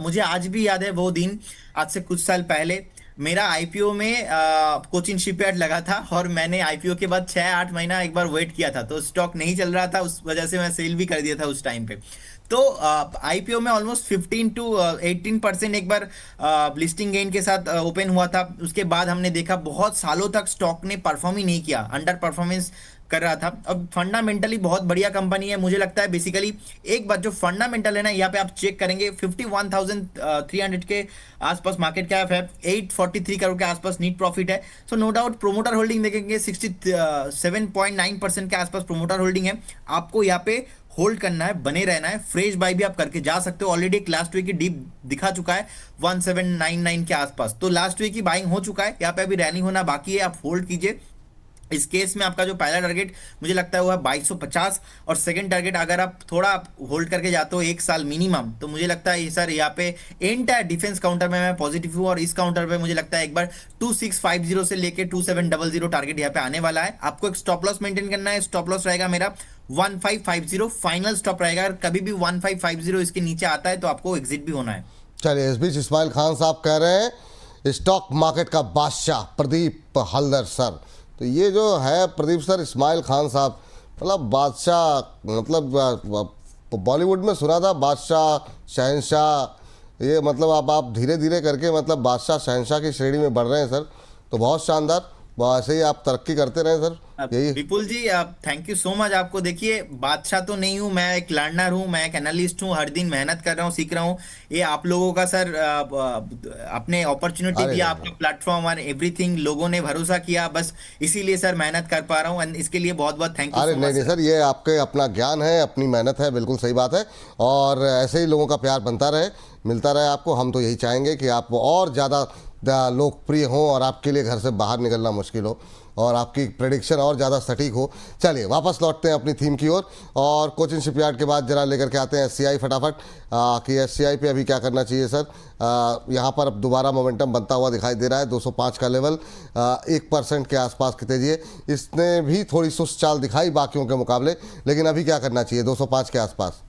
मुझे आज भी याद है वो दिन, आज से कुछ साल पहले मेरा आईपीओ में कोचिन शिपयार्ड लगा था, और मैंने आईपीओ के बाद 6-8 महीना एक बार वेट किया था, तो स्टॉक नहीं चल रहा था, उस वजह से मैं सेल भी कर दिया था उस टाइम पे। तो आईपीओ में ऑलमोस्ट 15 to 18% एक बार लिस्टिंग गेन के साथ ओपन हुआ था। उसके बाद हमने देखा बहुत सालों तक स्टॉक ने परफॉर्म ही नहीं किया, अंडर परफॉर्मेंस कर रहा था। अब फंडामेंटली बहुत बढ़िया कंपनी है। मुझे लगता है बेसिकली एक बात जो फंडामेंटल है ना, यहाँ पे आप चेक करेंगे 51,300 के आसपास मार्केट कैप है, 843 करोड़ के आसपास नीट प्रॉफिट है। So no doubt promoter holding देखेंगे 67.9% के आसपास प्रोमोटर होल्डिंग है। आपको यहाँ पे होल्ड करना है, बने रहना है। फ्रेश बाय भी आप करके जा सकते हो। ऑलरेडी एक लास्ट वीक की डीप दिखा चुका है 1799 के आसपास, तो लास्ट वीक की बाइंग हो चुका है। यहाँ पे अभी रैली होना बाकी है, आप होल्ड कीजिए। इस केस में आपका जो पहला टारगेट मुझे लगता है वो है 2250, और सेकंड टारगेट अगर आप थोड़ा होल्ड करके जाते हो 1 साल मिनिमम, तो मुझे लगता है सर यहाँ पे एंटायर डिफेंस काउंटर में मैं पॉजिटिव हूँ, और इस काउंटर पे मुझे लगता है एक बार 2650 से लेके 2700 टारगेट यहाँ पे आने वाला है। आपको एक स्टॉप लॉस मेंटेन करना है। स्टॉप लॉस रहेगा मेरा 1550, फाइनल स्टॉप रहेगा। अगर कभी भी 1550 इसके नीचे आता है तो आपको एग्जिट भी होना है। चलिए, इस बीच इस्माइल खान साहब कह रहे हैं स्टॉक मार्केट का बादशाह प्रदीप हल्दर सर। तो ये जो है प्रदीप सर, इस्माइल खान साहब, मतलब बादशाह, मतलब बॉलीवुड में सुना था बादशाह शहंशाह, ये मतलब आप धीरे धीरे करके मतलब बादशाह शहंशाह की श्रेणी में बढ़ रहे हैं सर। तो बहुत शानदार, ऐसे ही आप तरक्की करते रहें सर। यही विपुल जी, थैंक यू सो मच आपको। देखिए बादशाह तो नहीं हूं मैं, एक लर्नर हूं, मैं एक एनालिस्ट हूं, हर दिन मेहनत कर रहा हूं, सीख रहा हूं। ये आप लोगों का सर अपने अपॉर्चुनिटी दिया, आपका प्लेटफॉर्म और एवरीथिंग, लोगों ने भरोसा किया, बस इसीलिए सर मेहनत कर पा रहा हूं। इसके लिए बहुत बहुत थैंक यू। अरे नहीं सर, ये आपके अपना ज्ञान है, अपनी मेहनत है, बिल्कुल सही बात है। और ऐसे ही लोगों का प्यार बनता रहे, मिलता रहे आपको। हम तो यही चाहेंगे कि आप और ज़्यादा लोकप्रिय हों और आपके लिए घर से बाहर निकलना मुश्किल हो और आपकी प्रेडिक्शन और ज़्यादा सटीक हो। चलिए वापस लौटते हैं अपनी थीम की ओर और कोचिन शिपयार्ड के बाद जरा लेकर के आते हैं एससीआई फटाफट कि एससीआई पे अभी क्या करना चाहिए सर। यहाँ पर अब दोबारा मोमेंटम बनता हुआ दिखाई दे रहा है, 205 का लेवल, 1% के आसपास की तेजी है। इसने भी थोड़ी सुस्त चाल दिखाई बाकियों के मुकाबले, लेकिन अभी क्या करना चाहिए 205 के आसपास?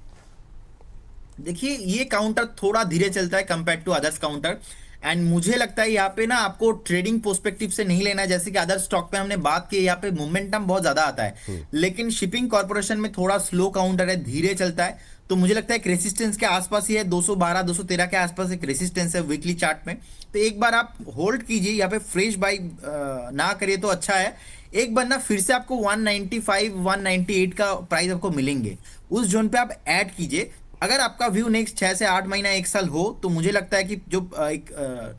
देखिए ये काउंटर थोड़ा धीरे चलता है compare to others counter, and मुझे लगता है यहाँ पे ना आपको ट्रेडिंग पर्सपेक्टिव से नहीं लेना है। जैसे कि अदर स्टॉक पे हमने बात की, यहाँ पे मोमेंटम बहुत ज्यादा आता है, लेकिन शिपिंग कॉर्पोरेशन में थोड़ा स्लो काउंटर है, धीरे चलता है। तो मुझे लगता है एक रेसिस्टेंस के आसपास ही है, 212 213 के आसपास एक रेसिस्टेंस है वीकली चार्ट में। तो एक बार आप होल्ड कीजिए, यहाँ पे फ्रेश बाई ना करिए तो अच्छा है। एक बार ना फिर से आपको 195 198 का प्राइस आपको मिलेंगे, उस जोन पे आप ऐड कीजिए। अगर आपका व्यू नेक्स्ट 6 से 8 महीना 1 साल हो तो मुझे लगता है कि जो एक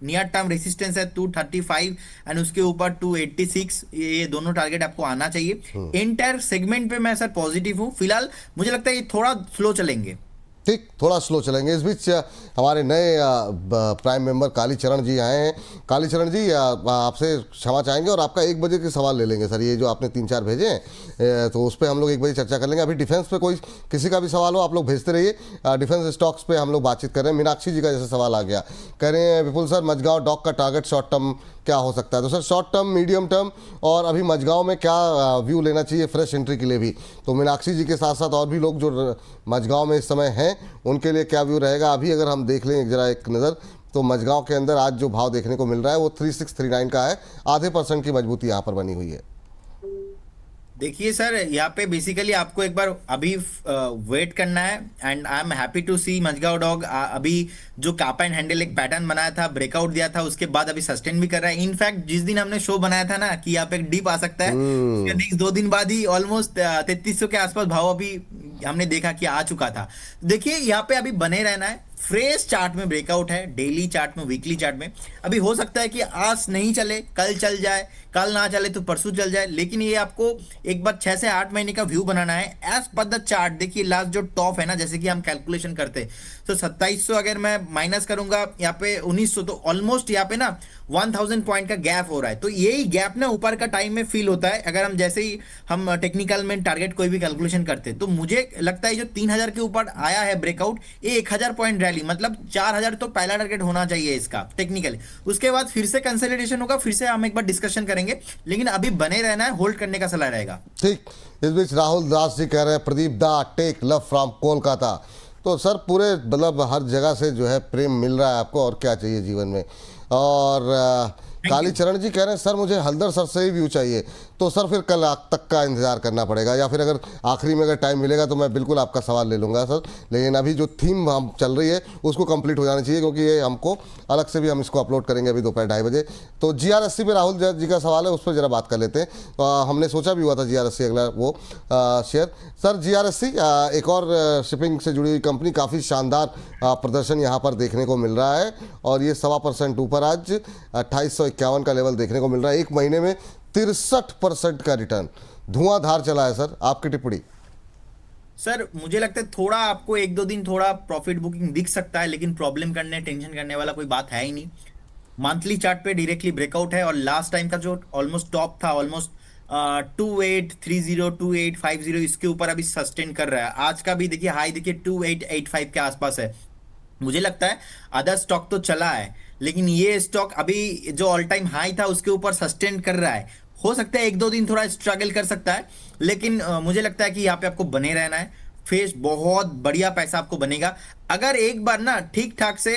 नियर टर्म रेसिस्टेंस है 235 एंड उसके ऊपर 286, ये दोनों टारगेट आपको आना चाहिए। एंटायर सेगमेंट पे मैं सर पॉजिटिव हूँ फिलहाल। मुझे लगता है ये थोड़ा स्लो चलेंगे। ठीक, थोड़ा स्लो चलेंगे। इस बीच हमारे नए प्राइम मेंबर कालीचरण जी आए हैं। कालीचरण जी आपसे क्षमा चाहेंगे और आपका 1 बजे के सवाल ले लेंगे सर। ये जो आपने 3-4 भेजे हैं तो उस पर हम लोग 1 बजे चर्चा कर लेंगे। अभी डिफेंस पे कोई किसी का भी सवाल हो आप लोग भेजते रहिए। डिफेंस स्टॉक्स पे हम लोग बातचीत कर रहे हैं। मीनाक्षी जी का जैसे सवाल आ गया, कह रहे हैं विपुल सर मझगांव डॉक का टारगेट शॉर्ट टर्म क्या हो सकता है? तो sir short term, medium term और अभी मझगांव में क्या व्यू लेना चाहिए फ्रेश एंट्री के लिए भी? तो मीनाक्षी जी के साथ साथ और भी लोग जो मझगांव में इस समय हैं उनके लिए क्या व्यू रहेगा? अभी अगर हम देख लें जरा एक नज़र तो मझगांव के अंदर आज जो भाव देखने को मिल रहा है वो 3639 का है, आधे % की मजबूती यहाँ पर बनी हुई है। देखिए सर यहाँ पे बेसिकली आपको एक बार अभी वेट करना है, and I am happy to see Mazagon dock अभी जो कापा एंड हैंडल एक पैटर्न बनाया था, ब्रेकआउट दिया था, उसके बाद अभी सस्टेन भी कर रहा है। इनफैक्ट जिस दिन हमने शो बनाया था ना कि यहाँ पे एक डिप आ सकता है, उसके नेक्स्ट 2 दिन बाद ही ऑलमोस्ट 3300 के आसपास भाव अभी हमने देखा कि आ चुका था। देखिए यहाँ पे अभी बने रहना है। फ्रेश चार्ट में ब्रेकआउट है, डेली चार्ट में, वीकली चार्ट में। अभी हो सकता है कि आज नहीं चले, कल चल जाए, कल ना चले तो परसों चल जाए, लेकिन ये आपको एक बार 6 से 8 महीने का व्यू बनाना है एज पर द चार्ट। देखिए लास्ट जो टॉप है ना, जैसे कि हम कैलकुलेशन करते तो 2700 अगर मैं माइनस करूंगा यहाँ पे 1900, तो ऑलमोस्ट यहाँ पे ना 1000 पॉइंट का गैप हो रहा है। तो यही गैप ना ऊपर का टाइम में फील होता है अगर हम जैसे ही हम टेक्निकल में टारगेट कोई भी कैलकुलेशन करते। तो मुझे लगता है जो 3000 के ऊपर आया है ब्रेकआउट, ये 1000 पॉइंट रैली, मतलब 4000 तो पहला टारगेट होना चाहिए इसका टेक्निकली। उसके बाद फिर से कंसोलिडेशन होगा, फिर से हम एक बार डिस्कशन करेंगे, लेकिन अभी बने रहना है, होल्ड करने का सलाह रहेगा। ठीक, इस बीच राहुल दास जी कह रहे हैं प्रदीप दा टेक लव फ्रॉम कोलकाता। तो सर पूरे मतलब हर जगह से जो है प्रेम मिल रहा है आपको, और क्या चाहिए जीवन में? और कालीचरण जी कह रहे हैं सर मुझे हल्दर सर से ही व्यू चाहिए। तो सर फिर कल तक का इंतजार करना पड़ेगा, या फिर अगर आखिरी में अगर टाइम मिलेगा तो मैं बिल्कुल आपका सवाल ले लूँगा सर। लेकिन अभी जो थीम हम चल रही है उसको कंप्लीट हो जाना चाहिए, क्योंकि ये हमको अलग से भी हम इसको अपलोड करेंगे अभी दोपहर 2:30 बजे। तो GRSC पे राहुल जी का सवाल है, उस पर ज़रा बात कर लेते हैं। हमने सोचा भी हुआ था GRSC अगला वो शेयर। सर GRSC एक और शिपिंग से जुड़ी हुई कंपनी, काफ़ी शानदार प्रदर्शन यहाँ पर देखने को मिल रहा है, और ये 1.25% ऊपर आज 2851 का लेवल देखने को मिल रहा है। एक महीने में 63% का रिटर्न, धुआंधार चला है सर। आपकी टिप्पणी? सर मुझे लगता है थोड़ा आपको 1-2 दिन थोड़ा प्रॉफिट बुकिंग दिख सकता है, लेकिन प्रॉब्लम करने, टेंशन करने वाला कोई बात है ही नहीं। मंथली चार्ट पे डायरेक्टली ब्रेकआउट है, और लास्ट टाइम का जो ऑलमोस्ट टॉप था, ऑलमोस्ट 2830 2850, इसके ऊपर अभी सस्टेन कर रहा है। आज का भी देखिए हाई देखिए 2885 के आसपास है। मुझे लगता है अदर स्टॉक तो चला है, लेकिन ये स्टॉक अभी जो ऑल टाइम हाई था उसके ऊपर सस्टेन कर रहा है। हो सकता है 1-2 दिन थोड़ा स्ट्रगल कर सकता है, लेकिन मुझे लगता है कि यहाँ पे आपको बने रहना है। फेस बहुत बढ़िया पैसा आपको बनेगा अगर एक बार ना ठीक ठाक से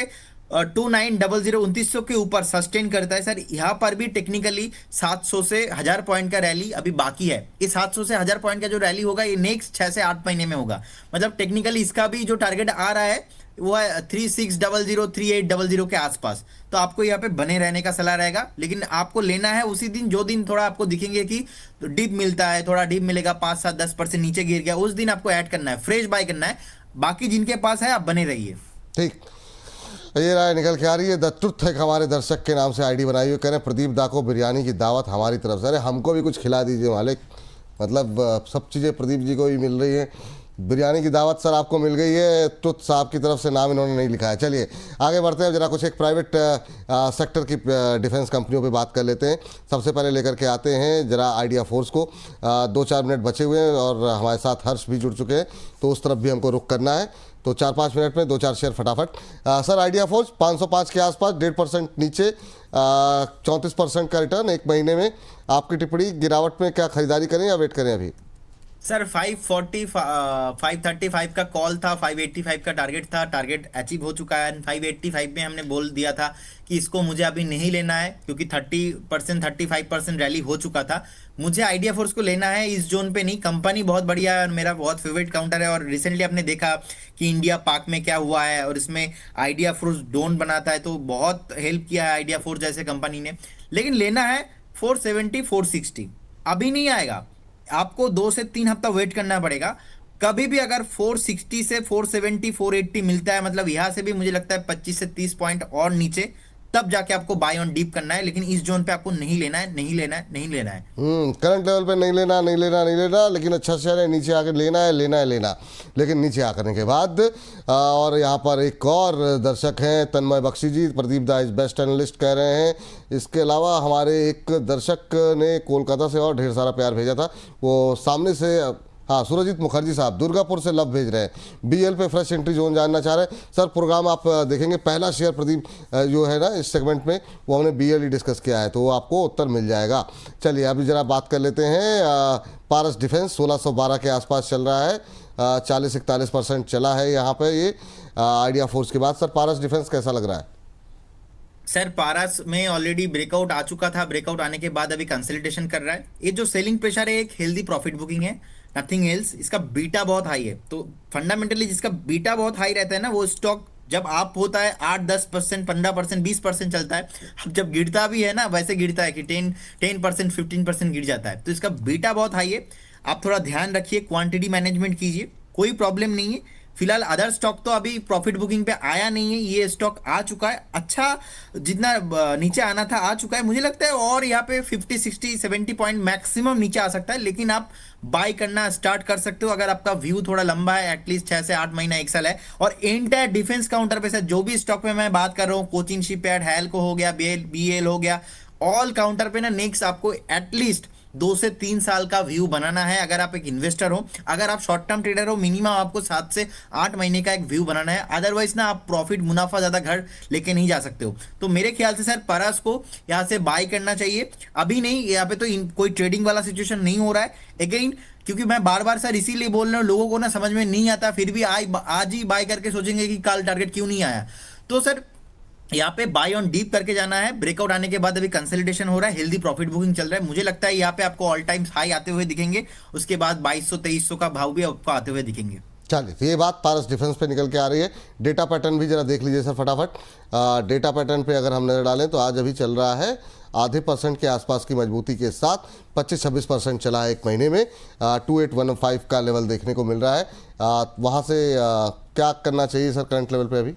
2900 2900 के ऊपर सस्टेन करता है। सर यहाँ पर भी टेक्निकली 700 से 1000 पॉइंट का रैली अभी बाकी है। इस 700 से 1000 पॉइंट का जो रैली होगा ये नेक्स्ट 6 से 8 महीने में होगा। मतलब टेक्निकली इसका भी जो टारगेट आ रहा है वो है 3600 3800 के आसपास। तो आपको यहाँ पे बने रहने का सलाह रहेगा, लेकिन आपको लेना है उसी दिन जो दिन थोड़ा आपको दिखेंगे कि डिप मिलता है, थोड़ा डिप मिलेगा 5-7-10% नीचे गिर गया, उस दिन आपको ऐड करना है, फ्रेश बाय करना है। बाकी जिनके पास है आप बने रहिए। ठीक, ये राय निकल के आ रही है। द ट्रुथ है हमारे दर्शक के नाम से आईडी बनाई हुई, कह रहे हैं प्रदीप दा को बिरयानी की दावत हमारी तरफ से। अरे हमको भी कुछ खिला दीजिए मालिक, मतलब सब चीज़ें प्रदीप जी को भी मिल रही हैं। बिरयानी की दावत सर आपको मिल गई है, तुत साहब की तरफ से नाम इन्होंने नहीं लिखा है। चलिए आगे बढ़ते हैं, जरा कुछ एक प्राइवेट सेक्टर की डिफेंस कंपनियों पे बात कर लेते हैं। सबसे पहले लेकर के आते हैं जरा आइडिया फोर्स को। 2-4 मिनट बचे हुए हैं और हमारे साथ हर्ष भी जुड़ चुके हैं, तो उस तरफ भी हमको रुख करना है। तो 4-5 मिनट में 2-4 शेयर फटाफट। सर आइडिया फोर्स 505 के आसपास, 1.5% नीचे, 34% का रिटर्न एक महीने में। आपकी टिप्पणी, गिरावट में क्या खरीदारी करें या वेट करें अभी? सर 540 535 का कॉल था, 585 का टारगेट था, टारगेट अचीव हो चुका है। 585 में हमने बोल दिया था कि इसको मुझे अभी नहीं लेना है, क्योंकि 30% 35% रैली हो चुका था। मुझे आइडिया फोर्स को लेना है इस जोन पे नहीं। कंपनी बहुत बढ़िया है और मेरा बहुत फेवरेट काउंटर है, और रिसेंटली आपने देखा कि इंडिया पाक में क्या हुआ है, और इसमें आइडिया फोर्स डोन बनाता है, तो बहुत हेल्प किया है आइडिया फोर्स जैसे कंपनी ने। लेकिन लेना है 470 460, अभी नहीं आएगा, आपको 2 से 3 हफ्ता वेट करना पड़ेगा। कभी भी अगर 460 से 470 480 मिलता है, मतलब यहां से भी मुझे लगता है 25 से 30 पॉइंट और नीचे, तब जाके आपको बाय ऑन डीप करना है। लेकिन इस जोन पे आपको नहीं लेना है, नहीं लेना है, नहीं लेना है। करंट लेवल पे नहीं लेना, नहीं लेना, नहीं लेना, लेकिन अच्छा शेयर है, नीचे आकर लेना है, लेना है, लेना। लेकिन नीचे आकर के बाद और यहाँ पर एक और दर्शक हैं, तन्मय बख्शी जी, प्रदीप दा इज बेस्ट एनालिस्ट कह रहे हैं। इसके अलावा हमारे एक दर्शक ने कोलकाता से और ढेर सारा प्यार भेजा था, वो सामने से, हाँ, सुरजीत मुखर्जी साहब दुर्गापुर से लव भेज रहे हैं। बीएल पे फ्रेश एंट्री जोन जानना चाह रहे हैं। सर प्रोग्राम आप देखेंगे, पहला शेयर प्रदीप जो है ना इस सेगमेंट में, वो हमने बीएल ही डिस्कस किया है, तो वो आपको उत्तर मिल जाएगा। चलिए अभी जरा बात कर लेते हैं पारस डिफेंस 1612 के आसपास चल रहा है, 40-41% चला है यहाँ पे ये आइडिया फोर्स के बाद। सर पारस डिफेंस कैसा लग रहा है? सर पारस में ऑलरेडी ब्रेकआउट आ चुका था, ब्रेकआउट आने के बाद अभी कंसोलिडेशन कर रहा है। ये जो सेलिंग प्रेशर है, एक हेल्दी प्रॉफिट बुकिंग है, नथिंग एल्स। इसका बीटा बहुत हाई है, तो फंडामेंटली जिसका बीटा बहुत हाई रहता है ना, वो स्टॉक जब आप होता है 8-10%, 15%, 20% चलता है। अब जब गिरता भी है ना, वैसे गिरता है कि 10% 15% गिर जाता है, तो इसका बीटा बहुत हाई है। आप थोड़ा ध्यान रखिए, क्वांटिटी मैनेजमेंट कीजिए, कोई प्रॉब्लम नहीं है। फिलहाल अदर स्टॉक तो अभी प्रॉफिट बुकिंग पे आया नहीं है, ये स्टॉक आ चुका है, अच्छा जितना नीचे आना था आ चुका है मुझे लगता है। और यहाँ पे 50 60 70 पॉइंट मैक्सिमम नीचे आ सकता है, लेकिन आप बाय करना स्टार्ट कर सकते हो अगर आपका व्यू थोड़ा लंबा है, एटलीस्ट 6 से 8 महीना 1 साल है। और एंटायर डिफेंस काउंटर पे जो भी स्टॉक में मैं बात कर रहा हूँ, कोचिन शिपयार्ड, हैलको हो गया, बीएल हो गया, ऑल काउंटर पे ना नेक्स्ट आपको एटलीस्ट 2 से 3 साल का व्यू बनाना है। अगर आप एक इन्वेस्टर हो, अगर आप शॉर्ट टर्म ट्रेडर हो, मिनिमम आपको 7 से 8 महीने का एक व्यू बनाना है। अदरवाइज ना आप प्रॉफिट मुनाफा ज्यादा घर लेके नहीं जा सकते हो। तो मेरे ख्याल से सर पारस को यहाँ से बाय करना चाहिए, अभी नहीं। यहाँ पे तो कोई ट्रेडिंग वाला सिचुएशन नहीं हो रहा है अगेन, क्योंकि मैं बार बार सर इसीलिए बोल रहा हूँ, लोगों को ना समझ में नहीं आता, फिर भी आज ही बाय करके सोचेंगे कि कल टारगेट क्यों नहीं आया। तो सर यहाँ पे बाय ऑन डीप करके जाना है। ब्रेकआउट आने के बाद अभी कंसोलिडेशन हो रहा है, हेल्दी प्रॉफिट बुकिंग चल रहा है। मुझे लगता है यहाँ पे आपको ऑल टाइम हाई आते हुए दिखेंगे, उसके बाद 2200-2300 का भाव भी आपको आते हुए दिखेंगे। चलिए, तो ये बात पारस डिफेंस पे निकल के आ रही है। डेटा पैटर्न भी जरा देख लीजिए सर फटाफट। डेटा पैटर्न पे अगर हम नजर डालें तो आज अभी चल रहा है आधे % के आसपास की मजबूती के साथ, 25-26% चला है एक महीने में। 2815 का लेवल देखने को मिल रहा है। वहाँ से क्या करना चाहिए सर करंट लेवल पे अभी?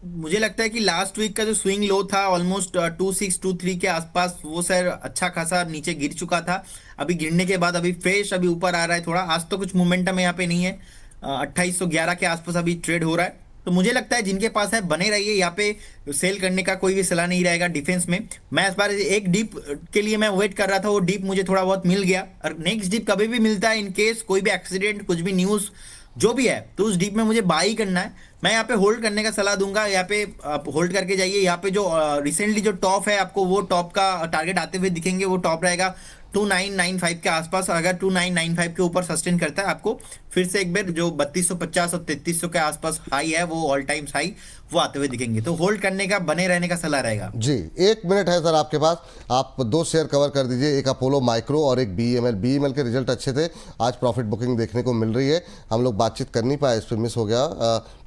मुझे लगता है कि लास्ट वीक का जो स्विंग लो था ऑलमोस्ट 2623 के आसपास, वो सर अच्छा खासा नीचे गिर चुका था। अभी गिरने के बाद अभी फ्रेश अभी ऊपर आ रहा है थोड़ा। आज तो कुछ मोमेंटम यहाँ पे नहीं है, 2811 के आसपास अभी ट्रेड हो रहा है। तो मुझे लगता है जिनके पास है बने रहिए, यहाँ पे सेल करने का कोई भी सलाह नहीं रहेगा डिफेंस में। मैं इस बार एक डीप के लिए मैं वेट कर रहा था, वो डीप मुझे थोड़ा बहुत मिल गया, और नेक्स्ट डीप कभी भी मिलता है, इन केस कोई भी एक्सीडेंट, कुछ भी न्यूज़ जो भी है, तो उस डीप में मुझे बाई करना है। मैं यहाँ पे होल्ड करने का सलाह दूंगा, यहाँ पे आप होल्ड करके जाइए। यहाँ पे जो रिसेंटली जो टॉप है, आपको वो टॉप का टारगेट आते हुए दिखेंगे, वो टॉप रहेगा 2995 के आसपास। अगर 2995 के ऊपर सस्टेन करता है, आपको फिर से एक बार जो 3250 और 3300 के आसपास हाई है, वो ऑल टाइम हाई, वो आते हुए दिखेंगे। तो होल्ड करने का, बने रहने का सलाह रहेगा जी। 1 मिनट है सर आपके पास, आप 2 शेयर कवर कर दीजिए, एक अपोलो माइक्रो और एक बीईएमएल। बीईएमएल के रिजल्ट अच्छे थे, आज प्रॉफिट बुकिंग देखने को मिल रही है। हम लोग बातचीत कर नहीं पाए, इस पर मिस हो गया,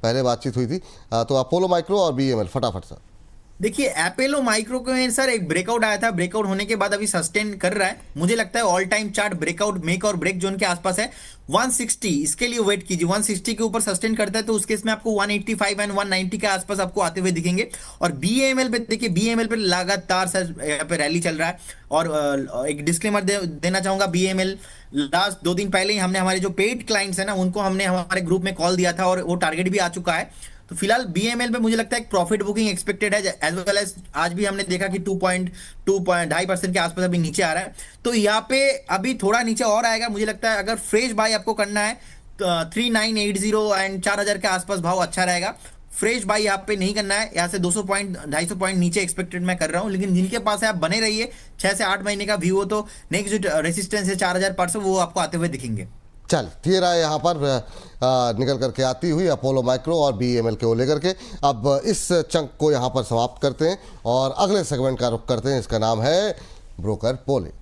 पहले बातचीत हुई थी। तो अपोलो माइक्रो और बीईएमएल फटाफट सर। देखिए एपोलो माइक्रो में सर एक ब्रेकआउट आया था, ब्रेकआउट होने के बाद अभी सस्टेन कर रहा है। मुझे लगता है all time chart breakout make और ब्रेक जोन के आसपास है 160, इसके लिए वेट कीजिए। 160 के ऊपर सस्टेन करता है तो उस केस में आपको 185 एंड 190 के आसपास आपको आते हुए दिखेंगे। और बीएमएल पे देखिए, बीएमएल पे लगातार सर यहाँ पे रैली चल रहा है। और एक डिस्क्लेमर देना चाहूंगा, बीएमएल लास्ट 2 दिन पहले ही हमने हमारे जो पेड क्लाइंट्स है ना उनको हमने हमारे ग्रुप में कॉल दिया था और वो टारगेट भी आ चुका है। तो फिलहाल बीएमएल पे मुझे लगता है एक प्रॉफिट बुकिंग एक्सपेक्टेड है, एज वेल एज आज भी हमने देखा कि 2.2.5% के आसपास अभी नीचे आ रहा है। तो यहाँ पे अभी थोड़ा नीचे और आएगा मुझे लगता है। अगर फ्रेश बाय आपको करना है तो 3980 एंड 4000 के आसपास भाव अच्छा रहेगा। फ्रेश बाय यहाँ पे नहीं करना है, यहाँ से 200 पॉइंट 250 पॉइंट नीचे एक्सपेक्टेड मैं कर रहा हूँ। लेकिन जिनके पास है आप बने रहिए, 6 से 8 महीने का व्यू हो तो नेक्स्ट जो रेसिस्टेंस है 4000 वो आपको आते हुए दिखेंगे। चल ये रहा यहाँ पर निकल करके आती हुई अपोलो माइक्रो और बीएमएल को लेकर के। अब इस चंक को यहाँ पर समाप्त करते हैं और अगले सेगमेंट का रुख करते हैं। इसका नाम है ब्रोकर पोले।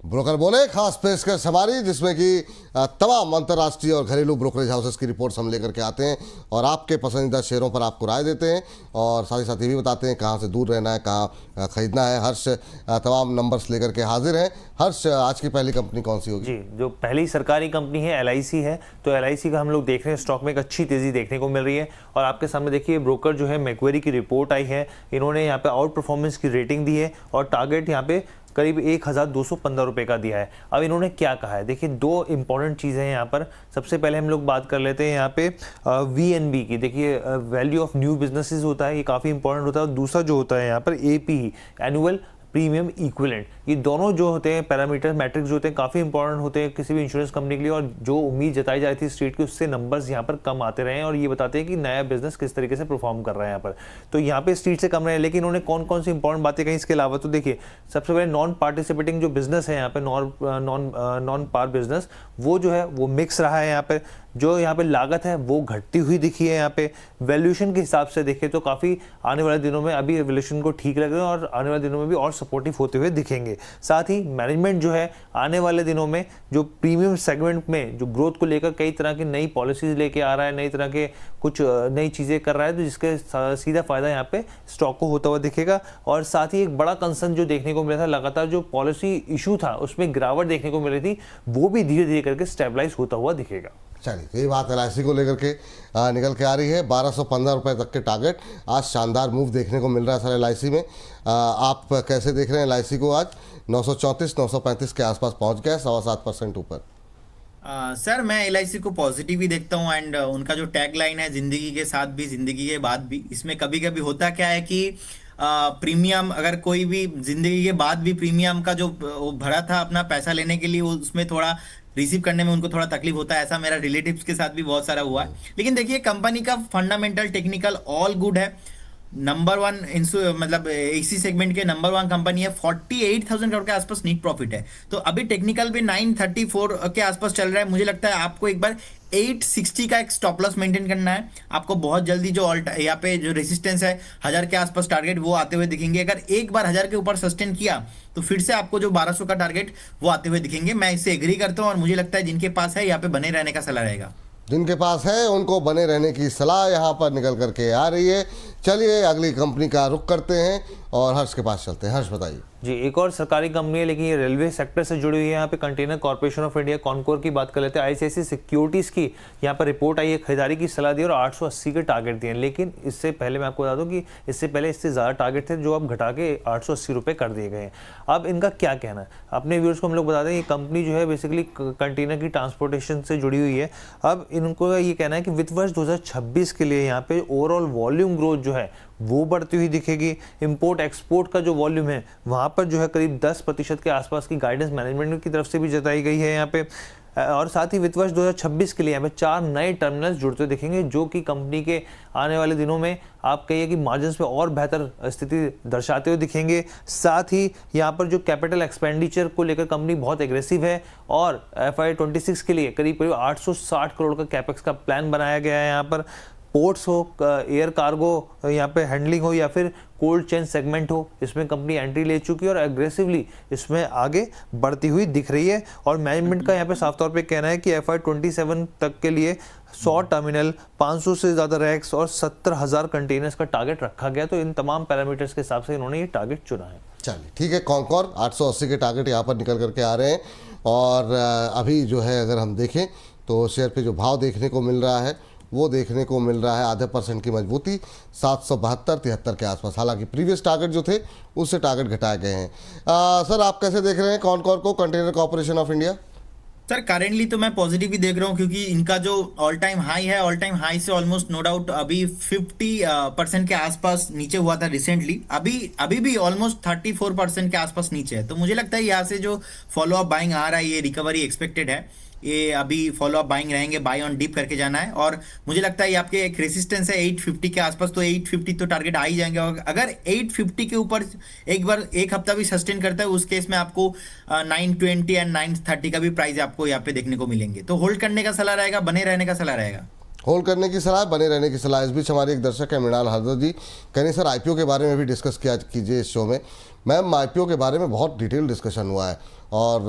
ब्रोकर बोले खास पेशकश हमारी, जिसमें कि तमाम अंतर्राष्ट्रीय और घरेलू ब्रोकरेज हाउसेस की रिपोर्ट्स हम लेकर के आते हैं और आपके पसंदीदा शेयरों पर आपको राय देते हैं और साथ ही साथ ये भी बताते हैं कहाँ से दूर रहना है, कहाँ खरीदना है। हर्ष तमाम नंबर्स लेकर के हाजिर हैं। हर्ष, आज की पहली कंपनी कौन सी होगी? जी, जो पहली सरकारी कंपनी है एलआईसी है। तो एलआईसी का हम लोग देख रहे हैं स्टॉक में एक अच्छी तेजी देखने को मिल रही है। और आपके सामने देखिए ब्रोकर जो है मैक्वेरी की रिपोर्ट आई है, इन्होंने यहाँ पे आउट परफॉर्मेंस की रेटिंग दी है और टारगेट यहाँ पे करीब 1215 रुपये का दिया है। अब इन्होंने क्या कहा है, देखिए 2 इंपॉर्टेंट चीज़ें हैं यहाँ पर। सबसे पहले हम लोग बात कर लेते हैं यहाँ पे VNB की। देखिए वैल्यू ऑफ न्यू बिजनेसेस होता है, ये काफ़ी इंपॉर्टेंट होता है। और दूसरा जो होता है यहाँ पर APE, एनुअल प्रीमियम इक्विवेलेंट। ये दोनों जो होते हैं पैरामीटर मैट्रिक्स जो होते हैं काफ़ी इंपॉर्टेंट होते हैं किसी भी इंश्योरेंस कंपनी के लिए। और जो उम्मीद जताई जा रही थी स्ट्रीट की, उससे नंबर्स यहाँ पर कम आते रहे हैं और ये बताते हैं कि नया बिजनेस किस तरीके से परफॉर्म कर रहा है यहाँ पर। तो यहाँ पे स्ट्रीट से कम रहे हैं। लेकिन उन्होंने कौन कौन सी इंपॉर्टेंट बातें कही इसके अलावा, तो देखिए सबसे पहले नॉन पार्टिसिपेटिंग जो बिजनेस है यहाँ पे, नॉन पार बिजनेस, वो जो है वो मिक्स रहा है यहाँ पे। जो यहाँ पे लागत है वो घटती हुई दिखी है यहाँ पे। वैल्यूएशन के हिसाब से देखें तो काफ़ी आने वाले दिनों में अभी वैल्यूएशन को ठीक लग रहे हैं और आने वाले दिनों में भी और सपोर्टिव होते हुए दिखेंगे। साथ ही मैनेजमेंट जो है आने वाले दिनों में जो प्रीमियम सेगमेंट में जो ग्रोथ को लेकर कई तरह की नई पॉलिसीज लेके आ रहा है, नई तरह के कुछ नई चीज़ें कर रहा है, तो जिसके सीधा फायदा यहाँ पे स्टॉक को होता हुआ दिखेगा। और साथ ही एक बड़ा कंसर्न जो देखने को मिला था, लगातार जो पॉलिसी इशू था उसमें गिरावट देखने को मिल रही थी, वो भी धीरे धीरे करके स्टेबलाइज होता हुआ दिखेगा। चलिए, ये बात एलआईसी को लेकर के निकल के आ रही है। 1215 रुपये तक के टारगेट, आज शानदार मूव देखने को मिल रहा है सर एलआईसी में। आप कैसे देख रहे हैं एलआईसी को? आज 934 935 के आसपास पहुंच गया, 7.25% ऊपर। सर मैं एलआईसी को पॉजिटिव ही देखता हूँ एंड उनका जो टैग लाइन है जिंदगी के साथ भी जिंदगी के बाद भी, इसमें कभी कभी होता क्या है कि प्रीमियम, अगर कोई भी जिंदगी के बाद भी प्रीमियम का जो वो भरा था अपना पैसा लेने के लिए, वो उसमें थोड़ा रिसीव करने में उनको थोड़ा तकलीफ होता है। ऐसा मेरा रिलेटिव्स के साथ भी बहुत सारा हुआ है। लेकिन देखिए कंपनी का फंडामेंटल टेक्निकल ऑल गुड है। नंबर 1 मतलब एसी सेगमेंट के नंबर 1 कंपनी है। 48,000 करोड़ के आसपास नीट प्रॉफिट है। तो अभी टेक्निकल भी 934 के आसपास चल रहा है। मुझे लगता है आपको एक बार 860 का एक स्टॉप लॉस मेंटेन करना है। आपको बहुत जल्दी जो यहाँ पे जो रेसिस्टेंस है 1000 के आसपास टारगेट वो आते हुए दिखेंगे। अगर एक बार 1000 के ऊपर सस्टेन किया तो फिर से आपको जो 1200 का टारगेट वो आते हुए दिखेंगे। मैं इससे एग्री करता हूँ और मुझे लगता है जिनके पास है यहाँ पे बने रहने का सलाह रहेगा। जिनके पास है उनको बने रहने की सलाह यहाँ पर निकल करके आ रही है। चलिए अगली कंपनी का रुख करते हैं और हर्ष के पास चलते हैं। हर्ष बताइए। जी, एक और सरकारी कंपनी है लेकिन ये रेलवे सेक्टर से जुड़ी हुई है। यहाँ पे container corporation of India Concor की बात कर लेते हैं। आईसीआईसीआई सिक्योरिटीज़ की यहाँ पर रिपोर्ट आई है, खरीदारी की सलाह दी और 880 के टारगेट दिए। लेकिन इससे पहले मैं आपको बता दूं कि इससे पहले इससे ज़्यादा टारगेट थे जो अब घटा के 880 रुपये कर दिए गए हैं। अब इनका क्या कहना है, अपने व्यूअर्स को हम लोग बता दें, ये कंपनी जो है बेसिकली कंटेनर की ट्रांसपोर्टेशन से जुड़ी हुई है। अब इनको ये कहना है कि वित्त वर्ष 2026 के लिए यहाँ पे ओवरऑल वॉल्यूम ग्रोथ जो है वो बढ़ती हुई दिखेगी। इंपोर्ट एक्सपोर्ट का जो वॉल्यूम है वहाँ पर जो है करीब 10% के आसपास की गाइडेंस मैनेजमेंट की तरफ से भी जताई गई है यहाँ पे। और साथ ही वित्त वर्ष 2026 के लिए यहाँ पे 4 नए टर्मिनल्स जुड़ते दिखेंगे जो कि कंपनी के आने वाले दिनों में आप कहिए कि मार्जिन्स में और बेहतर स्थिति दर्शाते हुए दिखेंगे। साथ ही यहाँ पर जो कैपिटल एक्सपेंडिचर को लेकर कंपनी बहुत एग्रेसिव है और FY 26 के लिए करीब 860 करोड़ का कैपेक्स का प्लान बनाया गया है यहाँ पर। पोर्ट्स हो, एयर कार्गो यहाँ पे हैंडलिंग हो या फिर कोल्ड चेन सेगमेंट हो, इसमें कंपनी एंट्री ले चुकी है और एग्रेसिवली इसमें आगे बढ़ती हुई दिख रही है। और मैनेजमेंट का यहाँ पे साफ तौर पे कहना है कि FY27 तक के लिए 100 टर्मिनल, 500 से ज़्यादा रैक्स और 70,000 कंटेनर्स का टारगेट रखा गया। तो इन तमाम पैरामीटर्स के हिसाब से इन्होंने ये टारगेट चुना है। चलिए ठीक है, कॉनकॉर 880 के टारगेट यहाँ पर निकल करके आ रहे हैं। और अभी जो है अगर हम देखें तो शेयर पे जो भाव देखने को मिल रहा है वो देखने को मिल रहा है आधे % की मजबूती 772-73 के आसपास। हालांकि प्रीवियस टारगेट जो थे उससे टारगेट घटाए गए हैं। सर आप कैसे देख रहे हैं कॉनकॉर को, container corporation of India? Sir currently तो मैं पॉजिटिव ही देख रहा हूँ, क्योंकि इनका जो ऑल टाइम हाई है, ऑल टाइम हाई से ऑलमोस्ट नो डाउट अभी 50% के आसपास नीचे हुआ था रिसेंटली। अभी भी ऑलमोस्ट 34% के आसपास नीचे है। तो मुझे लगता है यहाँ से जो फॉलो अप बाइंग आ रहा है, ये रिकवरी एक्सपेक्टेड है। ये अभी फॉलो अप बाइंग रहेंगे, बाय ऑन डीप करके जाना है। और मुझे लगता है ये आपके एक रेसिस्टेंस है 850 के आसपास, तो 850 तो टारगेट आ ही जाएंगे। और अगर 850 के ऊपर एक हफ्ता भी सस्टेन करता है, उस केस में आपको 920 एंड 930 का भी प्राइस आपको यहाँ पे देखने को मिलेंगे। तो होल्ड करने का सलाह रहेगा, बने रहने का सलाह रहेगा। होल्ड करने की सलाह, बने रहने की सलाह। इस बीच हमारे एक दर्शक है मृणाल हरदर जी, कह रहे सर IPO के बारे में भी डिस्कस किया कीजिए इस शो में। मैम IPO के बारे में बहुत डिटेल डिस्कशन हुआ है और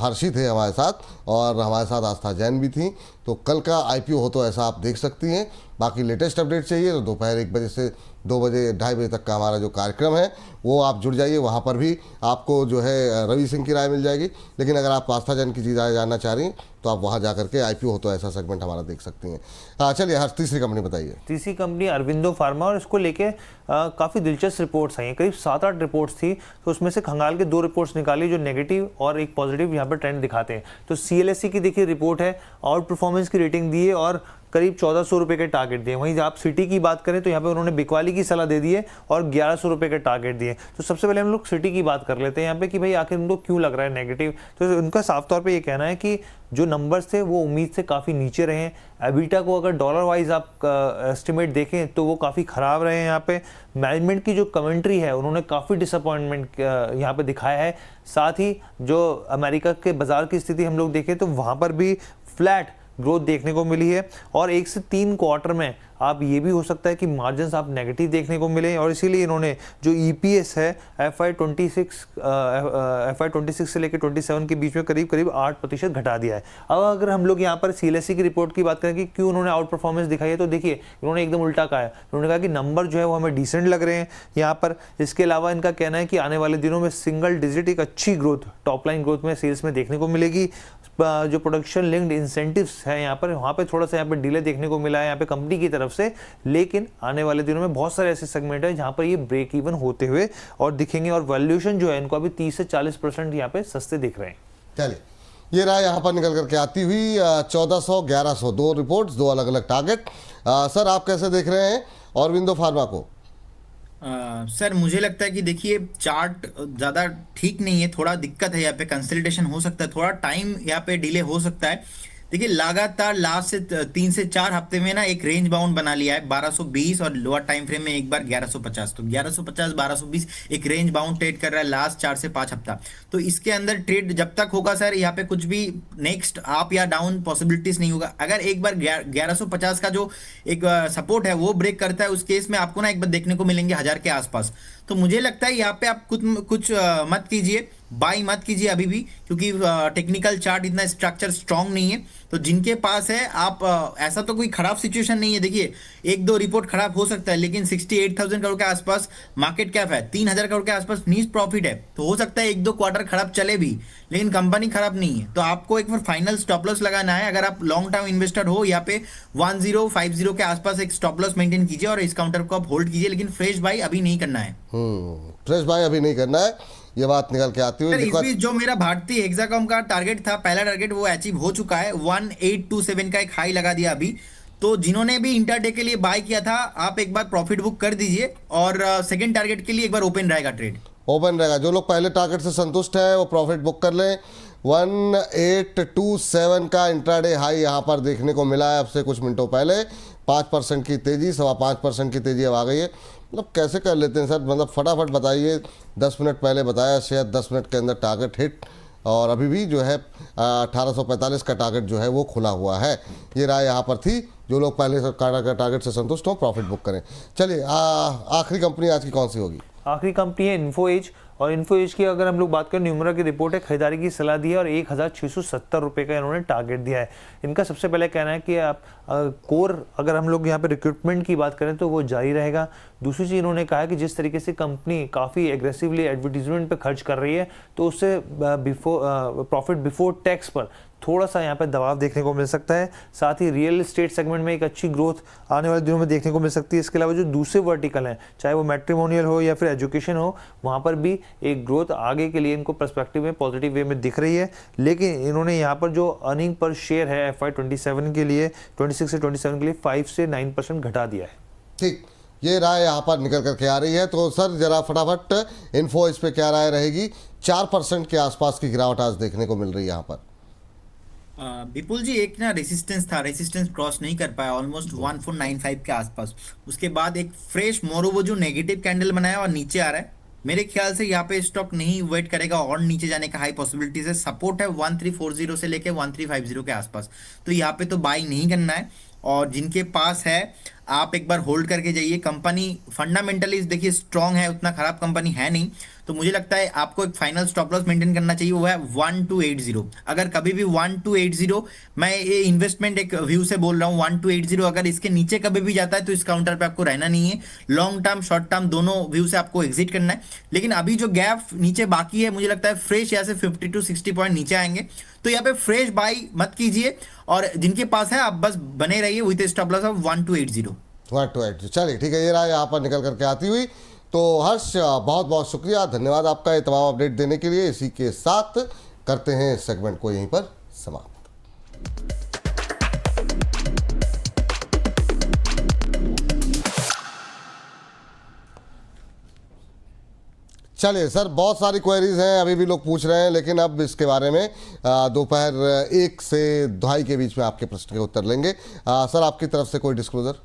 हर्षी थे हमारे साथ और हमारे साथ आस्था जैन भी थी। तो कल का IPO हो तो ऐसा आप देख सकती हैं। बाकी लेटेस्ट अपडेट चाहिए तो दोपहर 1 बजे से 2 बजे 2:30 बजे तक का हमारा जो कार्यक्रम है वो आप जुड़ जाइए। वहाँ पर भी आपको जो है रवि सिंह की राय मिल जाएगी। लेकिन अगर आप आस्था जैन की चीज़ जानना चाह रही हैं तो आप वहाँ जा करके IPO हो तो ऐसा सेगमेंट हमारा देख सकती हैं। चलिए हर तीसरी कंपनी बताइए। तीसरी कंपनी अरविंदो फार्मा, और इसको लेके काफ़ी दिलचस्प रिपोर्ट्स आई हैं। करीब 7-8 रिपोर्ट्स थी, तो उसमें से खंगाल के 2 रिपोर्ट्स निकाली जो नेगेटिव और एक पॉजिटिव यहाँ पर ट्रेंड दिखाते हैं। तो CLSC की देखिए रिपोर्ट है, आउट परफॉर्मेंस की रेटिंग दी है और करीब 1400 रुपये के टारगेट दिए। वहीं आप सिटी की बात करें तो यहाँ पे उन्होंने बिकवाली की सलाह दे दी है और 1100 रुपये के टारगेट दिए। तो सबसे पहले हम लोग सिटी की बात कर लेते हैं यहाँ पे कि भाई आखिर उनको क्यों लग रहा है नेगेटिव। तो उनका साफ तौर पे ये कहना है कि जो नंबर्स थे वो उम्मीद से काफ़ी नीचे रहे हैं। एबिटा को अगर डॉलर वाइज आप एस्टिमेट देखें तो वो काफ़ी ख़राब रहे हैं। यहाँ पे मैनेजमेंट की जो कमेंट्री है उन्होंने काफ़ी डिसअपॉइंटमेंट यहाँ पे दिखाया है। साथ ही जो अमेरिका के बाज़ार की स्थिति हम लोग देखें तो वहाँ पर भी फ्लैट ग्रोथ देखने को मिली है। और 1 से 3 क्वार्टर में आप ये भी हो सकता है कि मार्जिन्स आप नेगेटिव देखने को मिले, और इसीलिए इन्होंने जो EPS है FY26 से लेकर 27 के बीच में करीब 8% घटा दिया है। अब अगर हम लोग यहाँ पर CLSC की रिपोर्ट की बात करें कि क्यों उन्होंने आउट परफॉर्मेंस दिखाई है, तो देखिए इन्होंने एकदम उल्टा कहा है। उन्होंने कहा कि नंबर जो है वो हमें डिसेंट लग रहे हैं यहाँ पर। इसके अलावा इनका कहना है कि आने वाले दिनों में सिंगल डिजिट एक अच्छी ग्रोथ, टॉप लाइन ग्रोथ में सेल्स में देखने को मिलेगी। जो प्रोडक्शन लिंक्ड इंसेंटिव्स है यहाँ पर, वहाँ पे थोड़ा सा यहाँ पे डिले देखने को मिला है यहाँ पे कंपनी की तरफ से। लेकिन आने वाले दिनों में बहुत सारे ऐसे सेगमेंट है जहाँ पर ये ब्रेक इवन होते हुए और दिखेंगे, और वैल्यूएशन जो है इनको अभी 30 से 40% यहाँ पे सस्ते दिख रहे हैं। चलिए ये रहा यहाँ पर निकल करके आती हुई 1400-1100, 2 रिपोर्ट्स, 2 अलग अलग टारगेट। सर आप कैसे देख रहे हैं अरविंदो फार्मा को? सर मुझे लगता है कि देखिए चार्ट ज़्यादा ठीक नहीं है, थोड़ा दिक्कत है यहाँ पे, कंसोलिडेशन हो सकता है, थोड़ा टाइम यहाँ पे डिले हो सकता है। देखिए लगातार लास्ट से 3 से 4 हफ्ते में ना एक रेंज बाउंड बना लिया है 1220 और लोअर टाइम फ्रेम में एक बार 1150। तो 1150 1220 एक रेंज बाउंड ट्रेड कर रहा है लास्ट 4 से 5 हफ्ता। तो इसके अंदर ट्रेड जब तक होगा सर, यहाँ पे कुछ भी नेक्स्ट अप या डाउन पॉसिबिलिटीज नहीं होगा। अगर एक बार 1150 का जो एक सपोर्ट है वो ब्रेक करता है, उस केस में आपको ना एक बार देखने को मिलेंगे 1000 के आसपास। तो मुझे लगता है यहाँ पे आप कुछ मत कीजिए, बाई मत कीजिए अभी भी, क्योंकि टेक्निकल चार्ट इतना स्ट्रक्चर स्ट्रांग नहीं है। तो जिनके पास है आप ऐसा तो कोई खराब सिचुएशन नहीं है। देखिए 1-2 रिपोर्ट खराब हो सकता है, लेकिन 68,000 करोड़ के आसपास मार्केट कैप है, 3,000 करोड़ के आसपास नीच प्रॉफिट है। तो हो सकता है 1-2 क्वार्टर खराब चले भी, लेकिन कंपनी खराब नहीं है। तो आपको एक बार फाइनल स्टॉप लॉस लगाना है। अगर आप लॉन्ग टर्म इन्वेस्टर हो, यहाँ पे 1050 के आसपास एक स्टॉप लॉस मेंटेन कीजिए और इस काउंटर को आप होल्ड कीजिए, लेकिन फ्रेश बाई अभी नहीं करना है। फ्रेश बाय अभी नहीं करना है, ये बात निकल के आती हुई। इस बीच जो मेरा भारतीय हेक्साकॉम का टारगेट था, पहला टारगेट वो अचीव हो चुका है, 1827 का एक हाई लगा दिया अभी। तो जिन्होंने भी इंटरडे के लिए बाय किया था, आप एक बार प्रॉफिट बुक कर दीजिए और सेकंड टारगेट के लिए एक बार ओपन रहेगा, ट्रेड ओपन रहेगा। जो लोग पहले टारगेट से संतुष्ट हैं वो प्रॉफिट बुक कर लें। 1827 का इंट्राडे हाई यहाँ पर देखने को मिला है अब से कुछ मिनटों पहले। 5% की तेजी, 5.25% की तेजी अब आ गई है। मतलब कैसे कर लेते हैं सर, मतलब फटाफट बताइए। 10 मिनट पहले बताया, शायद 10 मिनट के अंदर टारगेट हिट और अभी भी जो है 1845 का टारगेट जो है वो खुला हुआ है। ये राय यहाँ पर थी, जो लोग पहले से टारगेट से संतुष्ट हों प्रॉफिट बुक करें। चलिए आखिरी कंपनी आज की कौन सी होगी? आखिरी कंपनी है इन्फो एज, और इन्फो एज की अगर हम लोग बात करें, न्यूमरा की रिपोर्ट है, खरीदारी की सलाह दी है और 1670 रुपये का इन्होंने टारगेट दिया है। इनका सबसे पहले कहना है कि आप कोर अगर हम लोग यहाँ पे रिक्रूटमेंट की बात करें तो वो जारी रहेगा। दूसरी चीज़ इन्होंने कहा है कि जिस तरीके से कंपनी काफ़ी एग्रेसिवली एडवर्टीजमेंट पे खर्च कर रही है तो उससे प्रॉफिट बिफोर टैक्स पर थोड़ा सा यहाँ पे दबाव देखने को मिल सकता है। साथ ही रियल एस्टेट सेगमेंट में एक अच्छी ग्रोथ आने वाले दिनों में देखने को मिल सकती है। इसके अलावा जो दूसरे वर्टिकल हैं, चाहे वो मैट्रिमोनियल हो या फिर एजुकेशन हो, वहाँ पर भी एक ग्रोथ आगे के लिए इनको पर्सपेक्टिव में पॉजिटिव वे में दिख रही है। लेकिन इन्होंने यहाँ पर जो अर्निंग पर शेयर है FY27 के लिए, 26 से 27 के लिए 5 से 9% घटा दिया है। ठीक, ये राय यहाँ पर निकल करके आ रही है। तो सर जरा फटाफट इन्फो इस पे क्या राय रहेगी? 4% के आसपास की गिरावट आज देखने को मिल रही है यहाँ पर। विपुल जी, एक ना रेसिस्टेंस था, रेसिस्टेंस क्रॉस नहीं कर पाया ऑलमोस्ट 1495 के आसपास। उसके बाद एक फ्रेश मोरोवो जो नेगेटिव कैंडल बनाया और नीचे आ रहा है। मेरे ख्याल से यहाँ पे स्टॉक नहीं वेट करेगा और नीचे जाने का हाई पॉसिबिलिटीज है। सपोर्ट है 1340 से लेके 1350 के आसपास, तो यहाँ पे तो बाई नहीं करना है। और जिनके पास है आप एक बार होल्ड करके जाइए। कंपनी फंडामेंटली देखिए स्ट्रांग है, उतना खराब कंपनी है नहीं। तो मुझे लगता है आपको एक फाइनल स्टॉप लॉस मेंटेन करना चाहिए, वो है 1280। अगर कभी भी 1280, मैं ये इन्वेस्टमेंट एक व्यू से बोल रहा हूँ, 1280 अगर इसके नीचे कभी भी जाता है तो इस काउंटर पे आपको रहना नहीं है। लॉन्ग टर्म शॉर्ट टर्म दोनों व्यू से आपको एग्जिट करना है। लेकिन अभी जो गैप नीचे बाकी है, मुझे लगता है फ्रेश यहाँ से 50 to 60 पॉइंट नीचे आएंगे, तो यहाँ पे फ्रेश बाई मत कीजिए। और जिनके पास है आप बस बने रहिए विद स्टॉप लॉस ऑफ 1280। 1280, चलिए ठीक है, ये राय यहाँ पर निकल करके आती हुई। तो हर्ष, बहुत बहुत शुक्रिया, धन्यवाद आपका ये तमाम अपडेट देने के लिए। इसी के साथ करते हैं इस सेगमेंट को यहीं पर समाप्त। चलिए सर, बहुत सारी क्वेरीज हैं, अभी भी लोग पूछ रहे हैं, लेकिन अब इसके बारे में दोपहर 1 से 2:30 के बीच में आपके प्रश्न के उत्तर लेंगे। सर आपकी तरफ से कोई disclosure?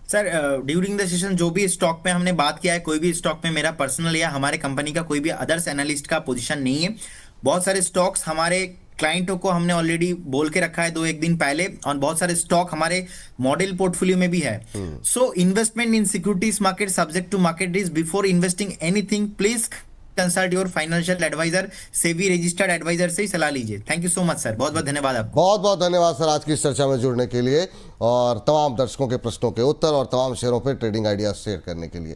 Sir during the session जो भी स्टॉक पे हमने बात किया है, कोई भी स्टॉक में मेरा पर्सनल या हमारे कंपनी का कोई भी अदर्स एनालिस्ट का पोजीशन नहीं है। बहुत सारे स्टॉक्स हमारे क्लाइंटों को हमने ऑलरेडी बोल के रखा है 2-1 दिन पहले, और बहुत सारे स्टॉक हमारे मॉडल पोर्टफोलियो में भी है। So investment in securities market subject to market risk. Before investing anything please consult your financial advisor, SEBI registered advisor से ही सलाह लीजिए। Thank you so much sir, बहुत बहुत धन्यवाद आपको। बहुत बहुत धन्यवाद सर आज की इस चर्चा में जुड़ने के लिए और तमाम दर्शकों के प्रश्नों के उत्तर और तमाम शेयरों पर ट्रेडिंग आइडियाज शेयर करने के लिए।